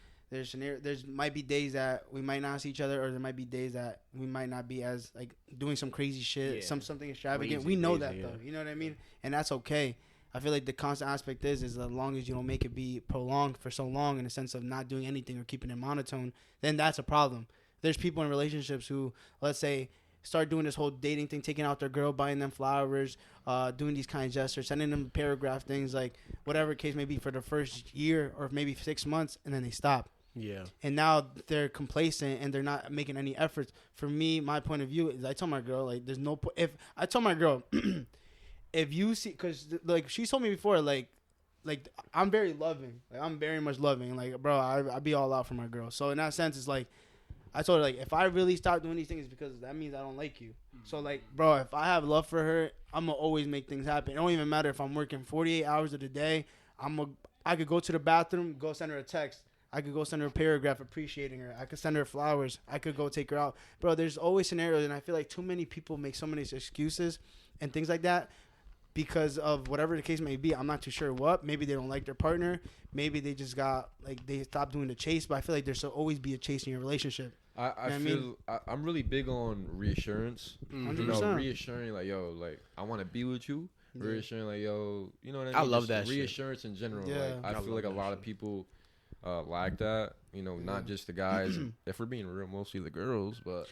might be days that we might not see each other, or there might be days that we might not be as like doing some crazy shit, something extravagant. We know that though, you know what I mean, and that's okay. I feel like the constant aspect is as long as you don't make it be prolonged for so long in the sense of not doing anything or keeping it monotone, then that's a problem. There's people in relationships who, let's say, start doing this whole dating thing, taking out their girl, buying them flowers, doing these kind of gestures, sending them paragraph things, like whatever case may be for the first year or maybe 6 months, and then they stop. Yeah. And now they're complacent and they're not making any efforts. For me, my point of view is I tell my girl, like, there's no point. If I tell my girl, if you see, because, like, she told me before, like, I'm very loving. Like, I'm very much loving. Like, bro, I be all out for my girl. So in that sense, it's like, I told her, like, if I really stop doing these things, it's because that means I don't like you. So, like, bro, if I have love for her, I'm going to always make things happen. It don't even matter if I'm working 48 hours of the day. I could go to the bathroom, go send her a text. I could go send her a paragraph appreciating her. I could send her flowers. I could go take her out. Bro, there's always scenarios, and I feel like too many people make so many excuses and things like that because of whatever the case may be. I'm not too sure what. Maybe they don't like their partner. Maybe they just got, like, they stopped doing the chase. But I feel like there's always be a chase in your relationship. I'm really big on reassurance. You know, reassuring like, yo, like I want to be with you. Reassuring like, yo, you know what I mean? I love that reassurance in general. Yeah. Like I feel like a lot of people lack that. You know, not just the guys. If we're being real, mostly the girls, but.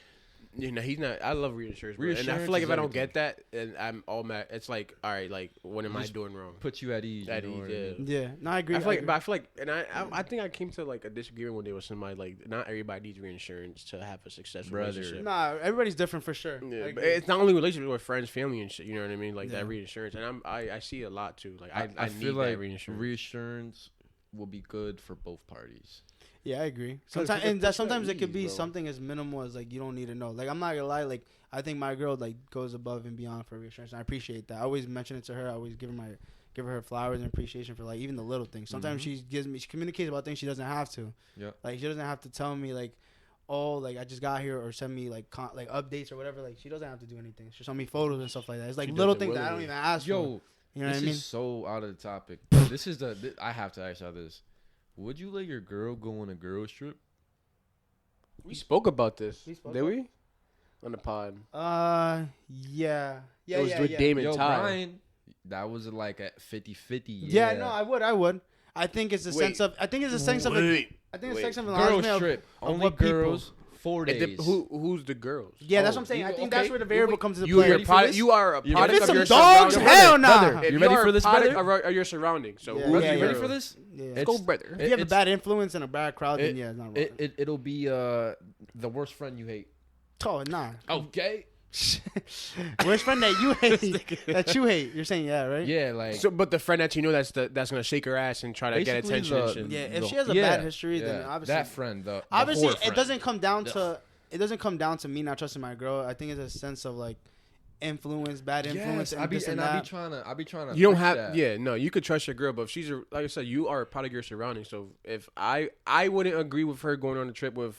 You know, he's not. I love reassurance, and I feel like if I don't get that, and I'm all mad. It's like, all right, like what am I doing wrong? Put you at ease. At ease, yeah. No, I agree. I feel like, and I think I came to like a disagreement one day with somebody. Like, not everybody needs reinsurance to have a successful relationship. Nah, everybody's different for sure. Yeah, but it's not only relationship with friends, family, and shit. You know what I mean? Like that reinsurance, and I see it a lot too. Like I feel need like that reinsurance. Reassurance will be good for both parties. Yeah, I agree. Sometimes it could be something as minimal as like you don't need to know. Like I'm not gonna lie, like I think my girl like goes above and beyond for reassurance. And I appreciate that. I always mention it to her. I always give her flowers and appreciation for like even the little things. Sometimes she communicates about things she doesn't have to. Yeah. Like she doesn't have to tell me like, oh, like I just got here or send me like like updates or whatever. Like she doesn't have to do anything. She'll send me photos and stuff like that. It's like little things that I don't even ask for. You know what I mean? This is so out of the topic. I have to ask y'all this. Would you let your girl go on a girls trip? We spoke about this, did we? On the pod. Yeah. It was with Damon Ty. Brian, that was like at 50-50. Yeah, no, I would. I think it's a sense of. I think it's a sense of. Girls trip. Only girls. 4 days. Who's the girls? Yeah, that's what I'm saying. I think that's where the variable comes into play. You are a product of your dogs. Hell no. You ready for this, brother? Are your surroundings? So you ready for this? Yeah. Let's go, brother. If you have a bad influence and a bad crowd, then yeah, it's not wrong. It'll be the worst friend you hate. Oh, nah. Okay. Worst friend that you hate. You're saying right? Yeah, like. So, but the friend that you know that's gonna shake her ass and try to get attention. If she has a bad history, then obviously that friend. Obviously, it doesn't come down to. It doesn't come down to me not trusting my girl. I think it's a sense of like influence, bad influence, and this and that. I be trying to. You don't have, that. Yeah, no. You could trust your girl, but if she's like I said, you are a part of your surroundings. So if I wouldn't agree with her going on a trip with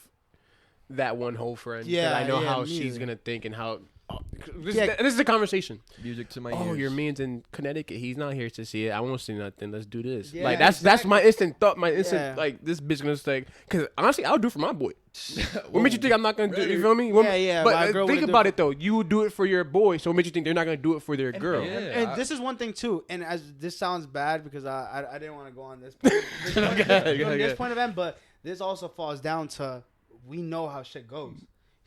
that one whole friend. Yeah, I know how she's gonna think and how. This is the conversation. Music to my ears. Oh, your man's in Connecticut. He's not here to see it. I won't see nothing. Let's do this. Yeah, like that's my instant thought. My instant like this bitch gonna say. Because honestly, I'll do it for my boy. What makes you think I'm not gonna do it? You feel me? Yeah. But think about it though. You would do it for your boy. So what makes you think they're not gonna do it for their girl? And this is one thing too. And as this sounds bad because I didn't want to go on this point of end, but this also falls down to we know how shit goes.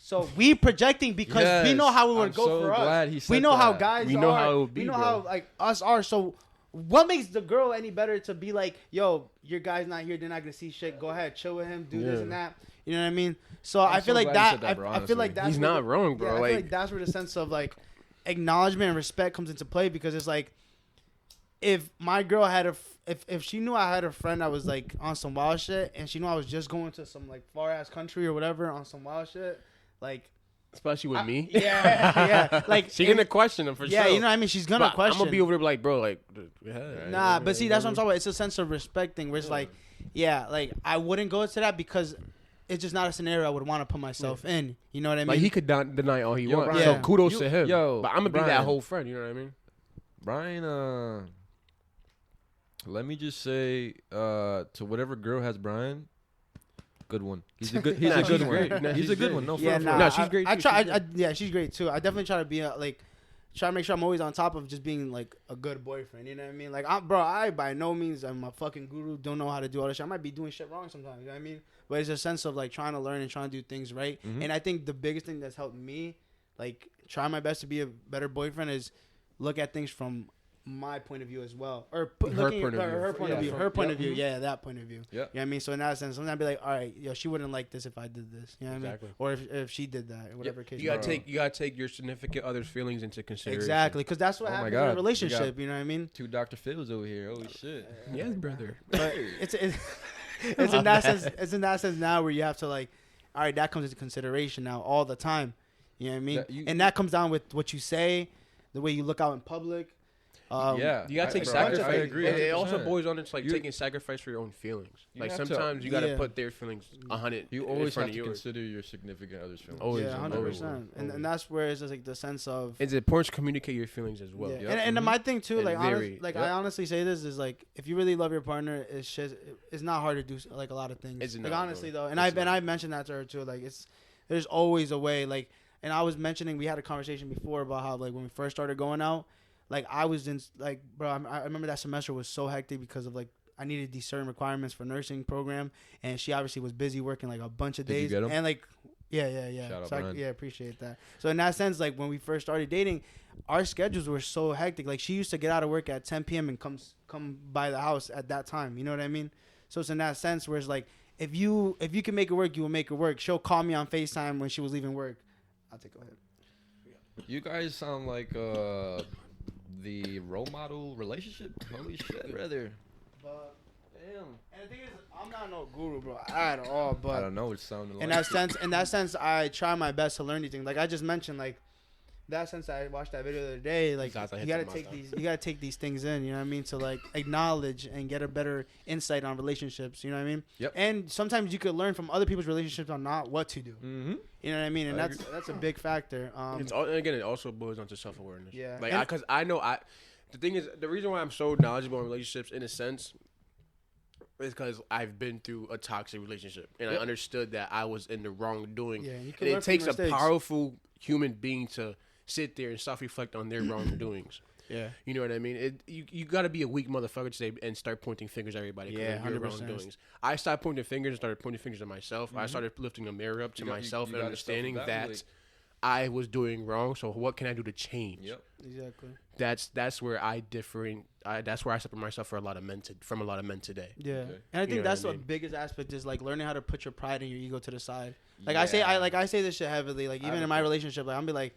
So we projecting because we know how it would go for us. We know how guys are. We know how it would be. We know how like us are. So what makes the girl any better to be like, yo, your guy's not here. They're not gonna see shit. Go ahead, chill with him. Do this and that. You know what I mean? So I feel like that. I feel like that's he's not wrong, bro. I feel like that's where the sense of like acknowledgement and respect comes into play because it's like if my girl had if she knew I had a friend that was like on some wild shit and she knew I was just going to some like far ass country or whatever on some wild shit. Like, especially with me, yeah. Like she's gonna question him for sure. Yeah, you know what I mean. She's gonna question. I'm gonna be over there like, bro, like, nah. But see, that's what I'm talking about. It's a sense of respecting, where it's like, like I wouldn't go to that because it's just not a scenario I would want to put myself in. You know what I mean? Like he could deny all he wants. So kudos to him. But I'm gonna be that whole friend. You know what I mean? Brian, let me just say, to whatever girl has Brian. Good one. He's a good one. He's a good one. No, she's great. She's great too. I definitely try to be try to make sure I'm always on top of just being like a good boyfriend. You know what I mean? Like, I by no means I'm a fucking guru. Don't know how to do all this shit. I might be doing shit wrong sometimes. You know what I mean? But it's a sense of like trying to learn and trying to do things right. Mm-hmm. And I think the biggest thing that's helped me, like, try my best to be a better boyfriend is look at things from my point of view as well, or her point of view. Yeah, that point of view. Yeah, you know what I mean. So in that sense, sometimes I'd be like, all right, she wouldn't like this if I did this. You know what I mean? Or if she did that, or whatever case. You gotta take your significant other's feelings into consideration. Exactly, because that's what happens in a relationship. You know what I mean? Two Dr. Phil's over here. Holy shit. Yes, brother. But it's in that sense. It's in that sense now where you have to like, all right, that comes into consideration now all the time. You know what I mean? And that comes down with what you say, the way you look out in public. You gotta take sacrifice. I agree. It also boils on it's like taking sacrifice for your own feelings. Like sometimes you gotta put their feelings 100. You always have to consider your significant other's feelings. Always, 100%. And that's where it's just like the sense of it's important to communicate your feelings as well. Yeah. And my thing too, like I honestly say this is like if you really love your partner, it's not hard to do like a lot of things. Like honestly though, and I mentioned that to her too. Like There's always a way. Like, and I was mentioning, we had a conversation before about how, like, when we first started going out, like, I was in, like, bro, I remember that semester was so hectic because of, like, I needed these certain requirements for nursing program, and she obviously was busy working, like, a bunch of days. Did you get 'em? And, like, yeah. Shout out, So Brian. appreciate that. So in that sense, like, when we first started dating, our schedules were so hectic. Like, she used to get out of work at 10 p.m. and come by the house at that time. You know what I mean? So it's in that sense where it's like, if you can make it work, you will make it work. She'll call me on FaceTime when she was leaving work. I'll take a hit. You guys sound like the role model relationship. Holy shit, brother. But damn. And the thing is, I'm not no guru, bro, at all. But I don't know. It sounded like in that sense, I try my best to learn these things. Like I just mentioned, like that sense I watched that video the other day. Like you gotta take these things in. You know what I mean? To like acknowledge and get a better insight on relationships. You know what I mean? Yep. And sometimes you could learn from other people's relationships on not what to do. Mm-hmm. You know what I mean? And that's a big factor. Again, it also boils down to self-awareness. Yeah. Like, because I know the thing is, the reason why I'm so knowledgeable in relationships, in a sense, is because I've been through a toxic relationship, and I understood that I was in the wrongdoing. Yeah, you and can learn it from takes a mistakes. powerful human being to sit there and self-reflect on their wrongdoings. Yeah. You know what I mean? You got to be a weak motherfucker today and start pointing fingers at everybody. Yeah, your 100%. wrongdoings. I stopped pointing fingers and started pointing fingers at myself. I started lifting a mirror up to myself and understanding that I was doing wrong. So what can I do to change? Yep. Exactly. That's where I that's where I separate myself from a lot of men today. Yeah. Okay. And I think You know that's what I the mean? biggest aspect is like learning how to put your pride and your ego to the side. Like Yeah. I say this shit heavily. Like even in my relationship, like I'm be like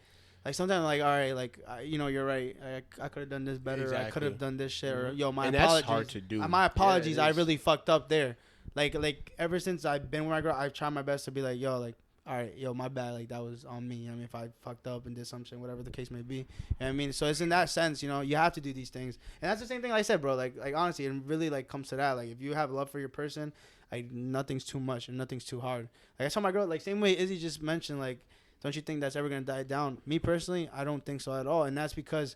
sometimes like, all right, like you're right. I could have done this better. Or I could have done this shit. Or yo, my And apologies. that's hard to do. My apologies. Yeah, it I is. really fucked up there. Like ever since I've been with my girl, I've tried my best to be like, yo, like, all right, yo, my bad. Like that was on me. You know what I mean, if I fucked up and did some shit, whatever the case may be. You know what I mean, so it's in that sense, you have to do these things, and that's the same thing I said, bro. Like honestly, it really like comes to that. Like if you have love for your person, like nothing's too much and nothing's too hard. Like I told my girl, like same way Izzy just mentioned, like, don't you think that's ever gonna die down? Me personally, I don't think so at all, and that's because,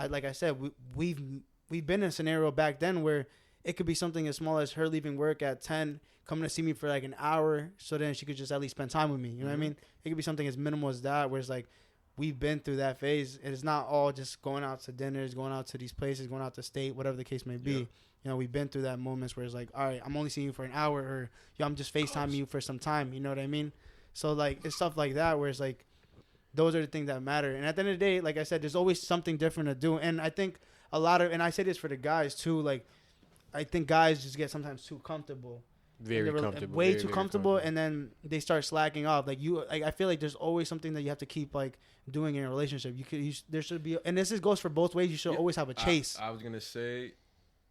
like I said, we've been in a scenario back then where it could be something as small as her leaving work at 10, coming to see me for like an hour, so then she could just at least spend time with me. You know what I mean? It could be something as minimal as that, where it's like we've been through that phase. It's not all just going out to dinners, going out to these places, going out to state, whatever the case may be. Yeah. You know, we've been through that moments where it's like, all right, I'm only seeing you for an hour, or yo, I'm just FaceTiming you for some time. You know what I mean? So like it's stuff like that where it's like those are the things that matter. And at the end of the day, like I said, there's always something different to do. And I think and I say this for the guys too, like I think guys just get sometimes too comfortable. Very comfortable. Way very, too very comfortable, and then they start slacking off. Like I feel like there's always something that you have to keep like doing in a relationship. There should be, and this goes for both ways. You should always have a chase. I was gonna say,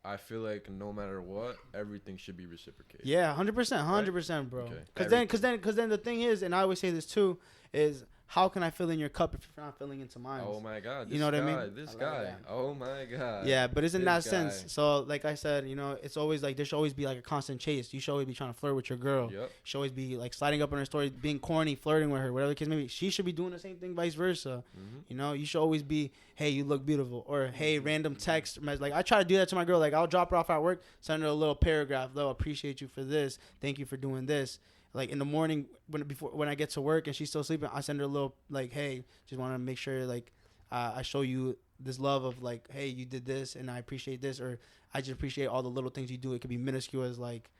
I feel like no matter what, everything should be reciprocated. Yeah, 100%, bro. Okay. Because then the thing is, and I always say this too, is how can I fill in your cup if you're not filling into mine? Oh my God! You know what I mean? This I guy. that. Oh my God! Yeah, but it's in that This sense. guy. So, like I said, it's always like there should always be like a constant chase. You should always be trying to flirt with your girl. Yep. You should always be like sliding up on her story, being corny, flirting with her, whatever the case may be. She should be doing the same thing, vice versa. Mm-hmm. You should always be, hey, you look beautiful, or hey, random text message. Like I try to do that to my girl. Like I'll drop her off at work, send her a little paragraph. Though appreciate you for this. Thank you for doing this. Like in the morning when I get to work and she's still sleeping, I send her a little like, hey, just want to make sure like I show you this love of like, hey, you did this and I appreciate this, or I just appreciate all the little things you do. It could be minuscule as like,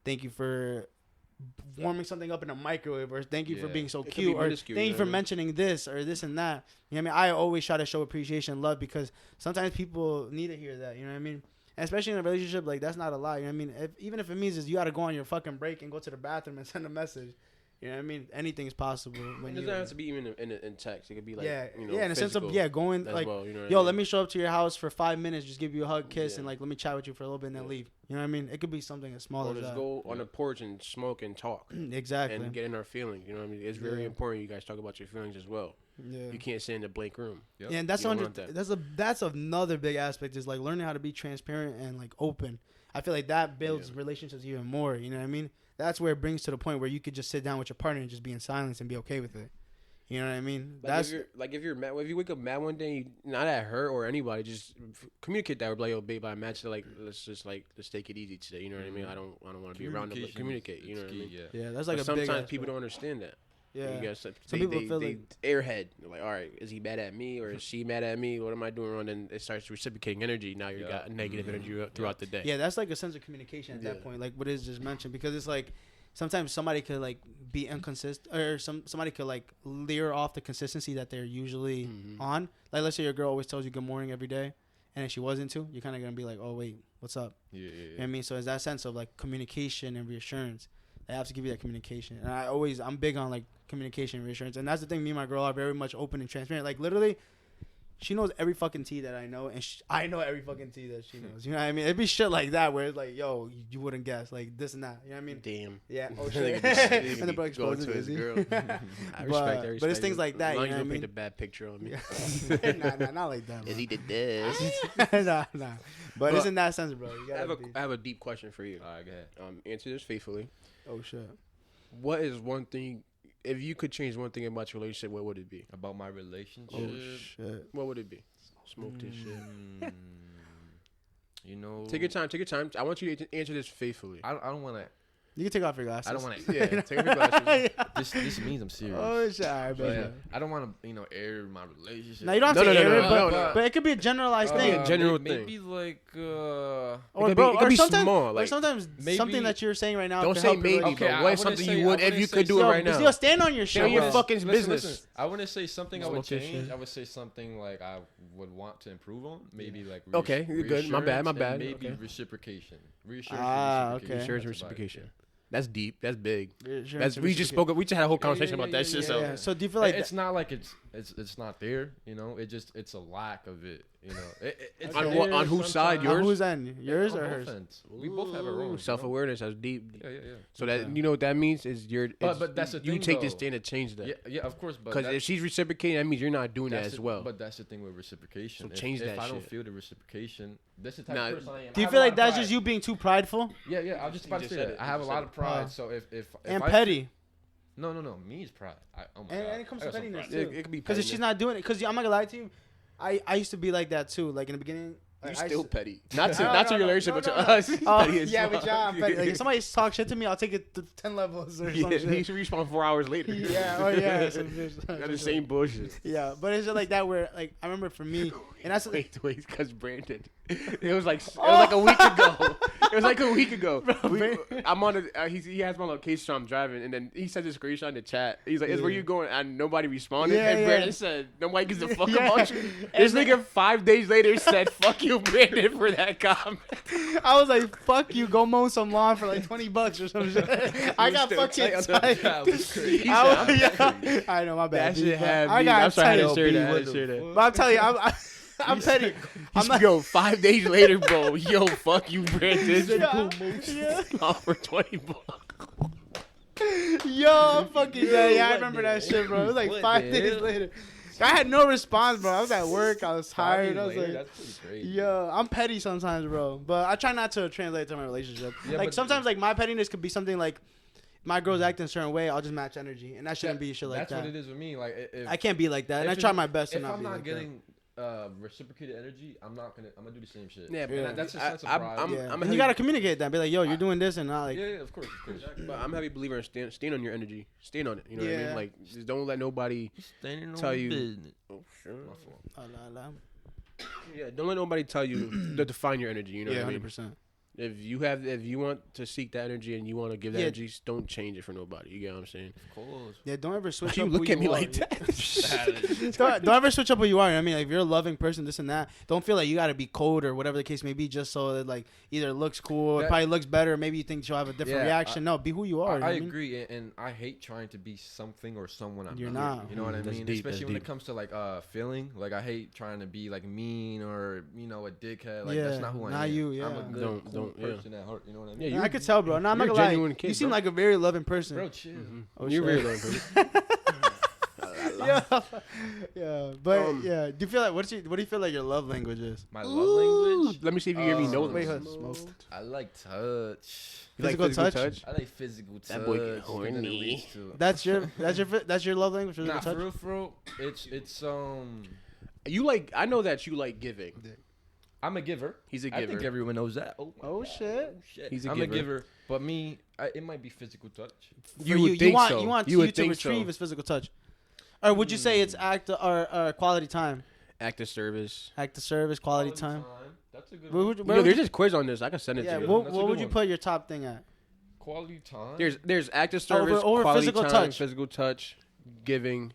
thank you for warming something up in a microwave, or thank you for being so cute, or thank you for mentioning this or this and that. You know what I mean? I always try to show appreciation and love because sometimes people need to hear that. You know what I mean? And especially in a relationship, like that's not a lie. You know what I mean? Even if it means is you got to go on your fucking break and go to the bathroom and send a message. You know what I mean? Anything is possible. It doesn't have to be even in text. It could be like, in a sense of going like, well, let me show up to your house for 5 minutes, just give you a hug, kiss, and like let me chat with you for a little bit and then leave. You know what I mean? It could be something as small as that. Or just go on the porch and smoke and talk. Exactly. And get in our feelings. You know what I mean? It's very important you guys talk about your feelings as well. Yeah. You can't sit in a blank room. Yep. Yeah, and that's another big aspect is like learning how to be transparent and like open. I feel like that builds relationships even more. You know what I mean? That's where it brings to the point where you could just sit down with your partner and just be in silence and be okay with it. You know what I mean? If you're mad, if you wake up mad one day, not at her or anybody, just communicate that. Like, yo, babe, I matched it. Like, let's take it easy today. You know what I mean? I don't want to be around them, but communicate. You know what I mean? Yeah, that's like but sometimes people don't understand that. Yeah. You guys, Some people feel like airhead. They're like, all right, is he mad at me or is she mad at me? What am I doing wrong? And it starts reciprocating energy. Now you got negative energy throughout the day. Yeah, that's like a sense of communication at that point, like what is just mentioned, because it's like sometimes somebody could like be inconsistent, or somebody could like leer off the consistency that they're usually on. Like let's say your girl always tells you good morning every day, and if she wasn't to, you're kind of gonna be like, oh wait, what's up? Yeah. You know what I mean? So it's that sense of like communication and reassurance. They have to give you that communication, and I'm big on like communication and reassurance, and that's the thing. Me and my girl are very much open and transparent. Like literally, she knows every fucking tea that I know, and I know every fucking tea that she knows. You know what I mean? It'd be shit like that where it's like, yo, you wouldn't guess, like this and that. You know what I mean? Damn. Yeah. Oh shit. And the bro exposes to his Izzy. girl. I respect But it's things like that. As long You as know you what I paint mean? a bad picture on me. Nah, not like that. Izzy did this. Nah. But it's in that sense, bro. You gotta I have a deep question for you. All right, go ahead. Answer this faithfully. Oh shit. What is one thing? If you could change one thing about your relationship, what would it be? About my relationship? Oh shit. What would it be? Smoke this shit. You know. Take your time. I want you to answer this faithfully. I don't want to. You can take off your glasses. I don't want to. Yeah, take off your glasses. This means I'm serious. Oh shit. All right, But I don't want to, air my relationship. Now you don't have to air it, no. but it could be a generalized thing. a general maybe like it could be small. Like sometimes maybe, something that you're saying right now. Don't could say help maybe, your but what is something you would if you could do it right now? Yo, stand on your shit. Stand on your bro. fucking business. Listen, I wouldn't say something I would Smoke this change. shit. I would say something like I would want to improve on. Maybe like Okay, you're good. My bad. and maybe Okay. reciprocation. Okay. Reassurance, reciprocation. That's deep. That's big. Reassurance, We just had a whole conversation about that shit. Yeah. So do you feel like it's not like it's not there, it's a lack of it, it's on whose side? Yours? on whose end? Yours or hers? ends. We both have our own Self-awareness. That's deep. Yeah. So that you know what that means is but that's the thing, you take this though. stand to change that. Yeah, of course, but Because if she's reciprocating, that means you're not doing that as well. But that's the thing with reciprocation. So change that if I don't shit. feel the reciprocation, that's the type of person I am. Do you feel like that's just you being too prideful Yeah. I was just about to say that. I have a lot of pride. So if and I petty? No. Me is pride. Oh my God. And it comes I to got some pettiness pride. too. It could be Because if she's not doing it, because I'm not gonna lie to you, I used to be like that too. Like in the beginning, You're I still used petty. Not to No, your no, relationship, no, but to no, no. us. Petty as yeah, fuck. but yeah, I'm petty. Like if somebody talks shit to me, I'll take it to 10 levels or some Yeah, shit. he should respawn 4 hours later. Yeah, oh yeah. Got the same bullshit. Yeah, but it's just like that where like I remember for me, and that's Wait, because Brandon, it was like a week ago. It was like a week ago. I'm on he has my location, so I'm driving, and then he sent this screenshot in the chat. He's like, "Is where you going?" And nobody responded. Yeah, and Brandon said, "Nobody gives a fuck about you." This nigga 5 days later said, "Fuck you, Brandon," for that comment. I was like, "Fuck you, go mow some lawn for like $20 or some shit." I got fucking tight. That was crazy. I know, my bad. That shit had me. I got I'm sorry, I tight. didn't share that. But I'm telling you, I'm petty. I'm like, Yo, 5 days later, bro. Yo, fuck you, Brandon. yeah. Off for $20. Yo, I'm fucking dead. Yeah, I remember that shit, bro. It was like 5 days later. I had no response, bro. I was at work. I was tired. I was like, that's pretty crazy. yo, I'm petty sometimes, bro. But I try not to translate it to my relationship. Yeah, like but- sometimes, like my pettiness could be something like my girl's acting a certain way. I'll just match energy, and that shouldn't be shit like That's that. what it is with me. Like, if, I can't be like that, and I if try it's- my best to if not I'm be not like getting reciprocated energy, I'm gonna do the same shit. Yeah, Yeah. but That's a I- sense of I'm- pride. that. I'm- Yeah. I'm And you gotta communicate that. Be like, yo, you're doing this, and not like. Yeah, of course. But I'm a heavy believer in stand on your energy. Stand on it. You know what I Yeah. mean? Like, just don't let nobody tell you. Oh, sure. My fault. Yeah, don't let nobody tell you to define your energy. You know Yeah, what I mean? 100%. If you want to seek that energy and you want to give that Yeah. energy, don't change it for nobody. You get what I'm saying? Of course. Yeah, don't ever switch You up. look who at me are. like that. Don't ever switch up who you are. I mean, like, if you're a loving person, this and that, don't feel like you got to be cold or whatever the case may be just so that, like, either it looks cool, it probably looks better, maybe you think she'll have a different reaction. No, be who you are. I you know what agree, and I hate trying to be something or someone I'm You're not. not. You know what I That's mean? deep, Especially when that's it comes to like feeling. Like I hate trying to be like mean or a dickhead. Like Yeah, that's not who I not am. you, yeah. I'm a good, Don't- cool yeah. person at heart. You know what I mean? Yeah, I mean? you're- I could tell, bro. No, I'm not you're a gonna lie. genuine kid, You seem bro. like a very loving person. Bro, chill. Oh, You're shit. very loving. Yeah, but yeah. Do you feel like what do you feel like your love language is? My love language. Let me see if you hear me know Wait, this. hold on. Smoke. I like touch. You like Physical touch? I like physical touch. That boy get more than it horny. leads to. That's your love language. Physical Nah, touch. for real. It's You like? I know that you like giving. I'm a giver. He's a giver. I think everyone knows that. Oh shit. He's a I'm giver. a giver. But me, it might be physical touch. You want you to retrieve his physical touch. Or would you say it's act or quality time? Act of service. Act of service, quality time. That's a good one. There's just quiz on this. I can send it to you. What would you put your top thing at? Quality time. There's act of service, over quality physical time, touch. physical touch, giving,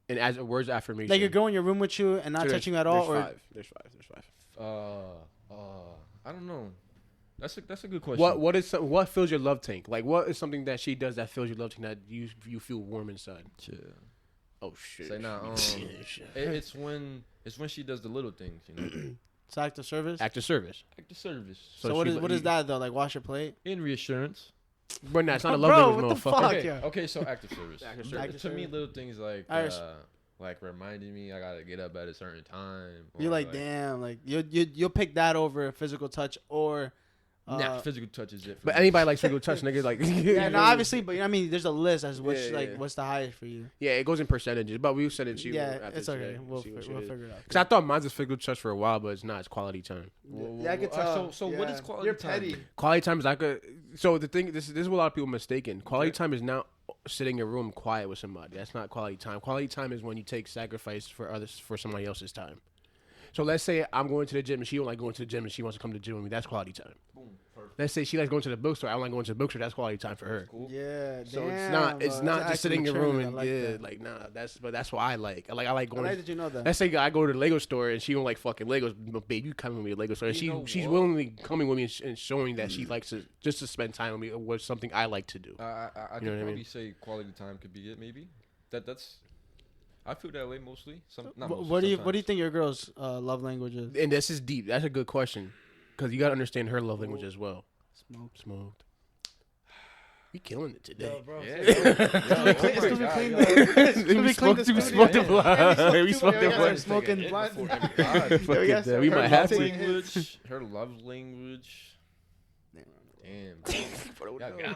and as words of affirmation. Like your girl in your room with you and not touching you at all, or there's five. I don't know. That's a good question. What fills your love tank? Like what is something that she does that fills your love tank that you feel warm inside? Yeah. Oh shit. Say nah. It's when she does the little things, you know. It's act of service. Act of service. Act of service. So what is that though? Like wash your plate? In reassurance. But nah, it's not a love language, what motherfucker. the fuck? Okay, so act of service. To me, service. little things like reminding me I gotta get up at a certain time. You're like, damn, like you'll pick that over physical touch or. Nah, physical touch is it. But anybody likes physical touch, niggas like. Yeah, no, obviously, but you know what I mean, there's a list as which Yeah. what's the highest for you. Yeah, it goes in percentages, but we'll send it to you. Yeah, after it's okay. today. We'll See what figure it it out. Because I thought mine's was physical touch for a while, but it's not. It's quality time. Yeah, I could tell. So what is quality time? You're petty. Quality time is like So the thing, this is what a lot of people mistaken. Quality time is not sitting in a room quiet with somebody. That's not quality time. Quality time is when you take sacrifice for somebody else's time. So let's say I'm going to the gym and she don't like going to the gym and she wants to come to the gym with me. That's quality time. Boom. Perfect. Let's say she likes going to the bookstore. I don't like going to the bookstore. That's quality time for her. Cool. Yeah, So damn, it's not just sitting in your room and that. that's what I like. I like going. Why did you know that? Let's say I go to the Lego store and she don't like fucking Legos. But babe, you coming with me to the Lego store? And she's willingly coming with me and showing that she likes to just to spend time with me was something I like to do. I You know what I probably mean? say quality time could be it. Maybe that's. I feel that way mostly. What do you think your girl's love language is? And this is deep. That's a good question because you got to understand her love language as well. Smoked. We killing it today. Yo, bro. It's gonna be clean though. It's gonna be clean. We smoked the blood. We smoked the blood. Smoking blunt. We might have to. Her love language. Damn.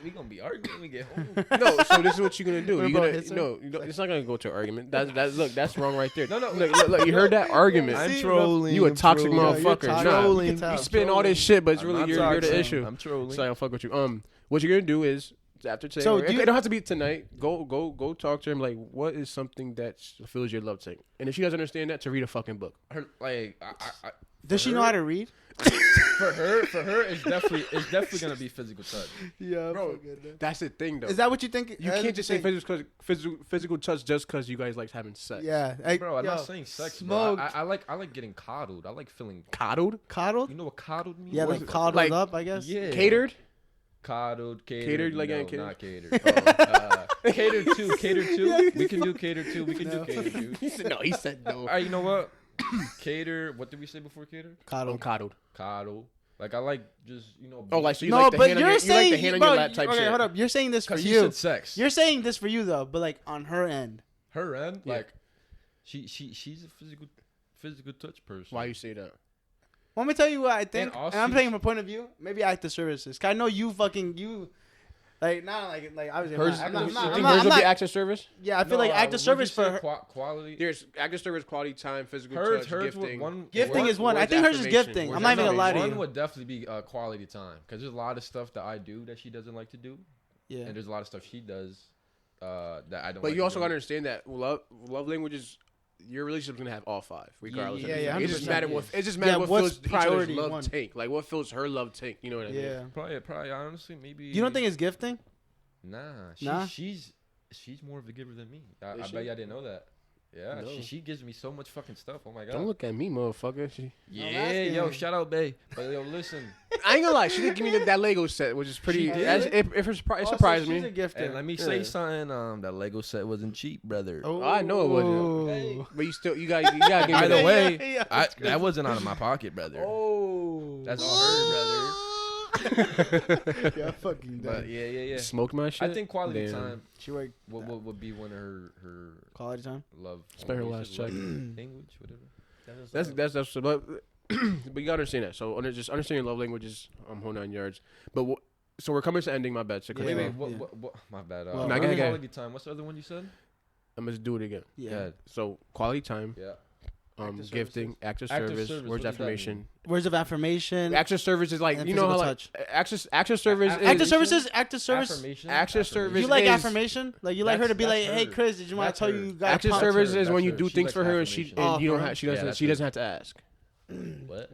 We gonna be arguing when we get home. No, so this is what you're gonna do. We're You're gonna both it's not gonna go to an argument. That's wrong right there. No. Look, you heard that argument. I'm trolling. You a toxic You're motherfucker. toxic. Nah, Trolling. you spin all this shit, but it's I'm really not you're the toxic. issue. I'm trolling. So I don't fuck with you. What you're gonna do is after today. So it don't have to be tonight. Go talk to him. Like, what is something that fills your love tank? And if she doesn't understand that, to read a fucking book. Her like Does she know how to read? for her, it's definitely gonna be physical touch. Yeah, Bro, that's the thing though. is that what you think? You can't just say physical touch just because you guys like having sex. Yeah, Bro, I'm not saying sex, bro. I like getting coddled. I like feeling Coddled. Coddled. You know what coddled means? Yeah, What like is it? coddled Like, up, I guess. Yeah. Catered. Catered, like no, catered? not catered. Catered two. We can do catered two. We can do catered two. He said no. All right, you know what? Cater. What did we say before cater? Coddled. Coddle. Like I like just Oh, like so you No, like the but hand you're on your, saying, you like the hand on bro, your lap type okay, shit. hold up. You're saying this for because he you. said sex. You're saying this for you though, but like on her end. Her end, Yeah. like she's a physical touch person. Why you say that? Let me tell you what I think, And and I'm taking my point of view. Maybe act the services. 'Cause I know you like not like obviously. Hers, I'm you think not, hers I'm will not, be active service? yeah, I feel like act the service for her. quality. There's active service, quality time, physical Hers touch, would gifting. Gifting is one. I words think hers is affirmation. gifting. I'm Words not even gonna lie to One you. would definitely be quality time because there's a lot of stuff that I do that she doesn't like to do, Yeah. and there's a lot of stuff she does that I don't. But like you to also do. gotta understand that love languages. Your relationship's gonna have all five, regardless. Yeah, of yeah, it just 100%, matter yeah. what. It just Yeah, matter what what's fills each other's priority love one? tank. Like what fills her love tank. You know what I mean? Yeah. Probably honestly maybe. You don't think it's gifting? Nah, she's more of a giver than me. I Is bet she? you I didn't know that. Yeah, No. she gives me so much fucking stuff. Oh my god. Don't look at me, motherfucker. Yeah, yo, shout out, bae. But yo, listen. I ain't gonna lie. She did give me that Lego set, which is pretty. She did? It surprised She's me. a gifter. And let me say something. That Lego set wasn't cheap, brother. Oh, I know it wasn't. Hey. But you gotta give me Either that. way, Yeah, that wasn't out of my pocket, brother. Oh. That's all her, brother. Yeah, fucking But done. yeah. Smoked my shit. I think quality Damn. time She worked would be one of her quality time. love. Spend her last check. Language, whatever. That's but but you gotta understand that. So just understand your love languages. Whole 9 yards. But so we're coming to ending. My bad. So Yeah. Wait, Yeah. what? My bad. Well, no, go ahead. Quality time. What's the other one you said? I'm gonna do it again. Yeah. Yeah. So quality time, Yeah. gifting, acts of service, words of affirmation. Words of affirmation. Acts of service is like, you know how like acts of service. Acts of services. Acts of service. Acts of service. You like affirmation? Like you like her to be like, hey Chris, did you want to tell you guys? Acts of service is when you do things for her and she doesn't have to ask. What?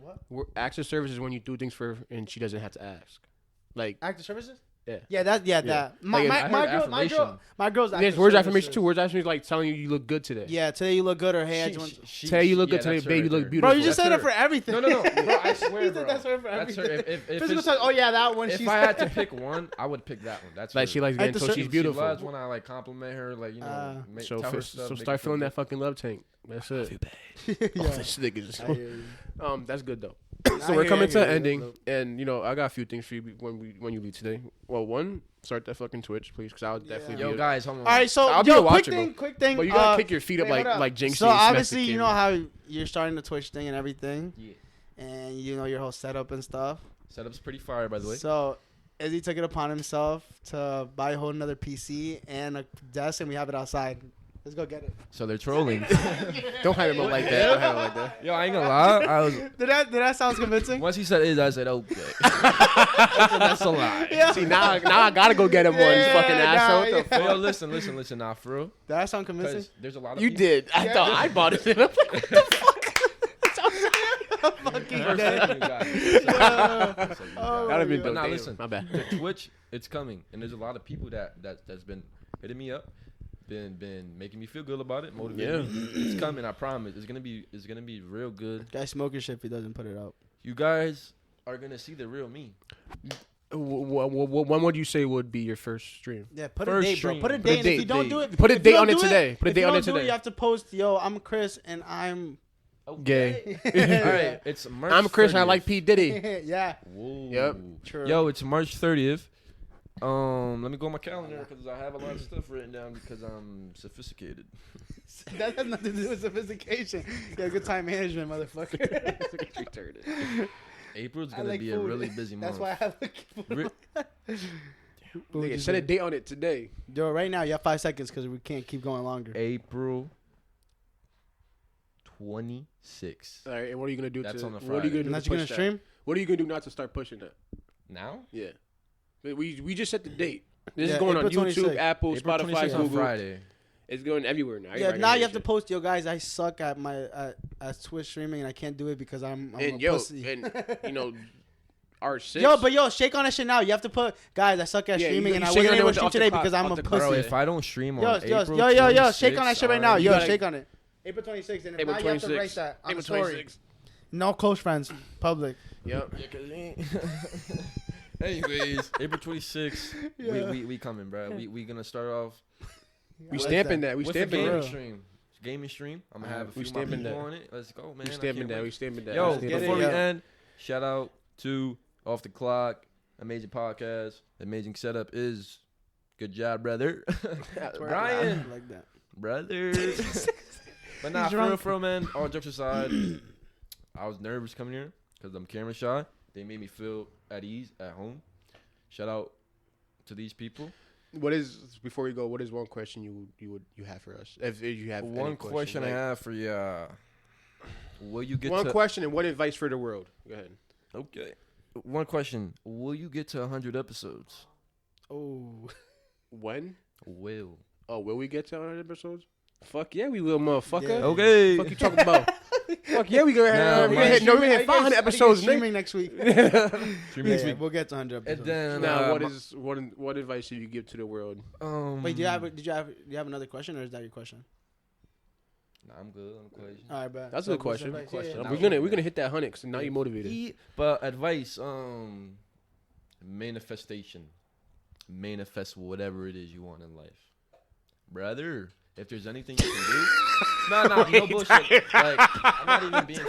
Acts of service is when you do things for her and she doesn't have to ask. Like Acts of services. Yeah. Yeah, that. My girl's. There's words of affirmation too. Words of affirmation is like telling you look good today. Yeah, today you look good, or hey, today you look good today, baby, you look beautiful. Bro, you just said that for everything. No, bro, I swear, bro. That's her for everything. If Physical touch. Oh yeah, that one. If I had to pick one, I would pick that one. That's like she likes getting told she's beautiful. She loves when I like compliment her, like tell her stuff. So start filling that fucking love tank. That's it. This niggas. That's good though. So we're coming to an ending, and I got a few things for you when you leave today. Well, one, start that fucking Twitch, please, because I would definitely. Yo, guys, hold on. All right, so I'll be a watcher, quick thing. But you gotta kick your feet up like Jinx. So obviously, you know how you're starting the Twitch thing and everything. Yeah. And your whole setup and stuff. Setup's pretty fire, by the way. So Izzy took it upon himself to buy a whole another PC and a desk, and we have it outside. Let's go get it. So they're trolling. Don't hype him up like that. Yo, I ain't gonna lie. Did that sound convincing? Once he said I said okay. That's a lie. Yeah. See, now I gotta go get him one, fucking asshole. What the fuck? Yo, listen. Nah, for real. Did that sound convincing? There's a lot of You people. did. I thought I bought it. I'm like, what the fuck? Fucking That'd have been dope. Now listen, my bad. The Twitch, it's coming, and there's a lot of people that's been hitting me up. Been making me feel good about it, motivating me. It's coming, I promise. It's gonna be real good. Guy smoking shit if he doesn't put it up. You guys are gonna see the real me. When would you say would be your first stream? Yeah, put a date, bro. Put a date. If you don't do it, put a date on it today. Put a date on it today. You have to post, yo, I'm Chris and I'm gay. All right, it's March. I'm Chris 30th. and I like P Diddy. Yeah. Whoa. Yep. True. Yo, it's March 30th. Let me go on my calendar because I have a lot of stuff written down because I'm sophisticated. That has nothing to do with sophistication. You got good time management, motherfucker. April's gonna be a really busy month. That's why I have Nigga, set a date on it today. Yo, right now you have 5 seconds because we can't keep going longer. April 26th. All right, and what are you gonna do? That's on the What are you gonna do? Not you gonna stream? What are you gonna do not to start pushing that? Now? Yeah. We just set the date. This is Yeah, going on April YouTube, 26th. Apple, April Spotify, 26th on Google. Friday. It's going everywhere now. Yeah, now you have to post, yo, guys, I suck at my at Twitch streaming and I can't do it because I'm a pussy. And R6. Yo, shake on that shit now. You have to put, guys, I suck at streaming and I wasn't able to stream today because I'm a pussy. Bro, if I don't stream on April 26th, shake on that shit right now. Yo, shake on it. April 26th. And April now you have to write 26th. that on April the story. 26th. No close friends. Public. Yep. Anyways, April 26th, we coming, bro. We gonna start off. We stamping that. We What's the stamping gaming that. stream? Gaming stream. I'm gonna have a few stamping people that. on it. Let's go, man. We stamping that. We stamping that. Yo, before we end, shout out to Off the Clock, amazing podcast, amazing setup is. Good job, brother. Brian, Like that. brother. But nah, for real, man. All jokes aside, I was nervous coming here because I'm camera shy. They made me feel at ease at home. Shout out to these people. Before we go? What is one question you have for us? If you have one question I have for you, will you get one to question and one advice for the world? Go ahead. Okay. One question: will you get to 100 episodes? Oh. When? Will. Oh, will we get to 100 episodes? Fuck yeah, we will, motherfucker. Yeah. Okay. Fuck you talking about? Fuck yeah, we gonna hit 500 episodes. Streaming next week. Streaming next week. We'll get to 100 episodes. And then, now, what advice do you give to the world? Wait, do you have another question, or is that your question? Nah, I'm good on the question. All right, bet. That's a good question. Yeah. We're gonna hit that 100. So now you're motivated. But advice, manifestation. Manifest whatever it is you want in life, brother. If there's anything you can do, no bullshit. Like, I'm not even being.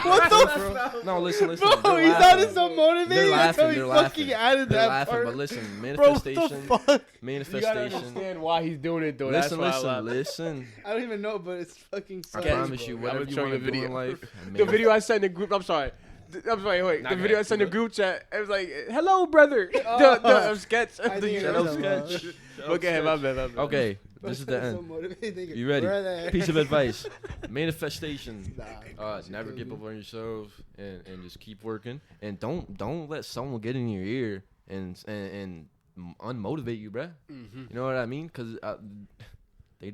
What the? No, listen. Bro, he sounded so motivated. They're laughing. He fucking added They're that laughing, part. but listen, Bro, what manifestation. the fuck? You gotta understand why he's doing it, though. Listen. I don't even know, but it's fucking. I promise you, whatever you want to do in life. The video I sent in the group. I'm sorry. Wait. The video I sent in the group chat. It was like, "Hello, brother." The sketch. I think Shadow sketch. Okay, my bad. Okay, This is the So end. motivating. You ready? Brother. Piece of advice. Manifestation. Nah, Never give up on yourself and just keep working. And don't let someone get in your ear and unmotivate you, bruh. Mm-hmm. You know what I mean? Because they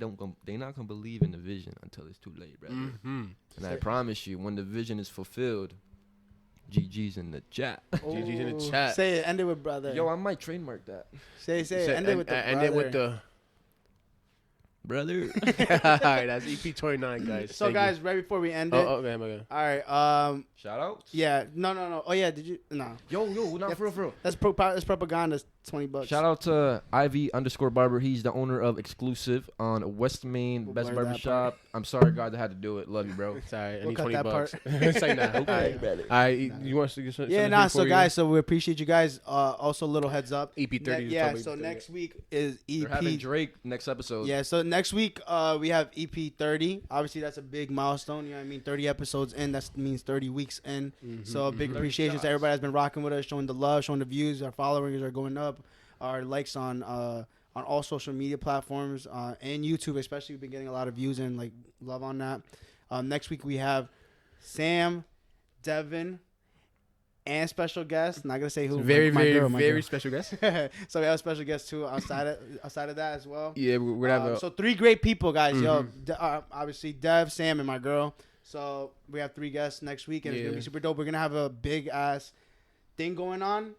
not gonna believe in the vision until it's too late, brother. Mm-hmm. And I promise you, when the vision is fulfilled, GG's in the chat. GG's in the chat. Say it. End it with brother. Yo, I might trademark that. Say it. End it with the brother. End it with the Brother. All right, that's EP 29, guys. So, Thank guys, you. right before we end it. Okay, okay. All right. Shout outs? Yeah. No. Oh, yeah. Did you? No. Yo, not for real. That's propaganda. $20. Shout out to Ivy_Barber. He's the owner of Exclusive on West Main, We'll Best blur that Barbershop. I'm sorry, God, I had to do it. Love you, bro. Sorry, I We'll need cut 20 that bucks. part. Say nah. Okay. brother. All right, you want to get some? Yeah, nah. So, guys, so we appreciate you guys. Also, little heads up. EP 30. Yeah. So next week is EP. We're having Drake next episode. Yeah. So next week, we have EP 30. Obviously, that's a big milestone. You know what I mean? 30 episodes in. That means 30 weeks in. Mm-hmm, So a big appreciation to everybody that's been rocking with us, showing the love, showing the views. Our followers are going up. Our likes on all social media platforms and YouTube, especially. We've been getting a lot of views and like love on that. Next week we have Sam, Devin, and special guest. Not gonna say who. Very girl. special guest. So we have a special guest too outside of that as well. Yeah, we're gonna have So 3 great people, guys. Mm-hmm. Yo, obviously Dev, Sam, and my girl. So we have 3 guests next week, and it's gonna be super dope. We're gonna have a big ass thing going on.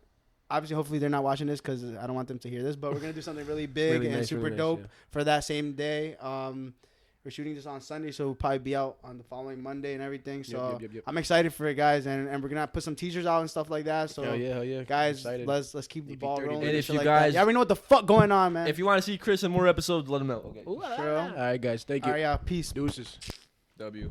Obviously, hopefully they're not watching this because I don't want them to hear this. But we're gonna do something really big Really and nice, super really nice, dope yeah. for that same day. We're shooting this on Sunday, so we'll probably be out on the following Monday and everything. So Yep. I'm excited for it, guys, and we're gonna put some teasers out and stuff like that. So Hell yeah. guys, let's keep the EP ball 30 rolling. And if shit you like guys- that. Yeah, we know what the fuck going on, man. If you want to see Chris in more episodes, let him know. Okay. All Sure. right, guys. Thank you. All right, yeah, peace. Deuces. W.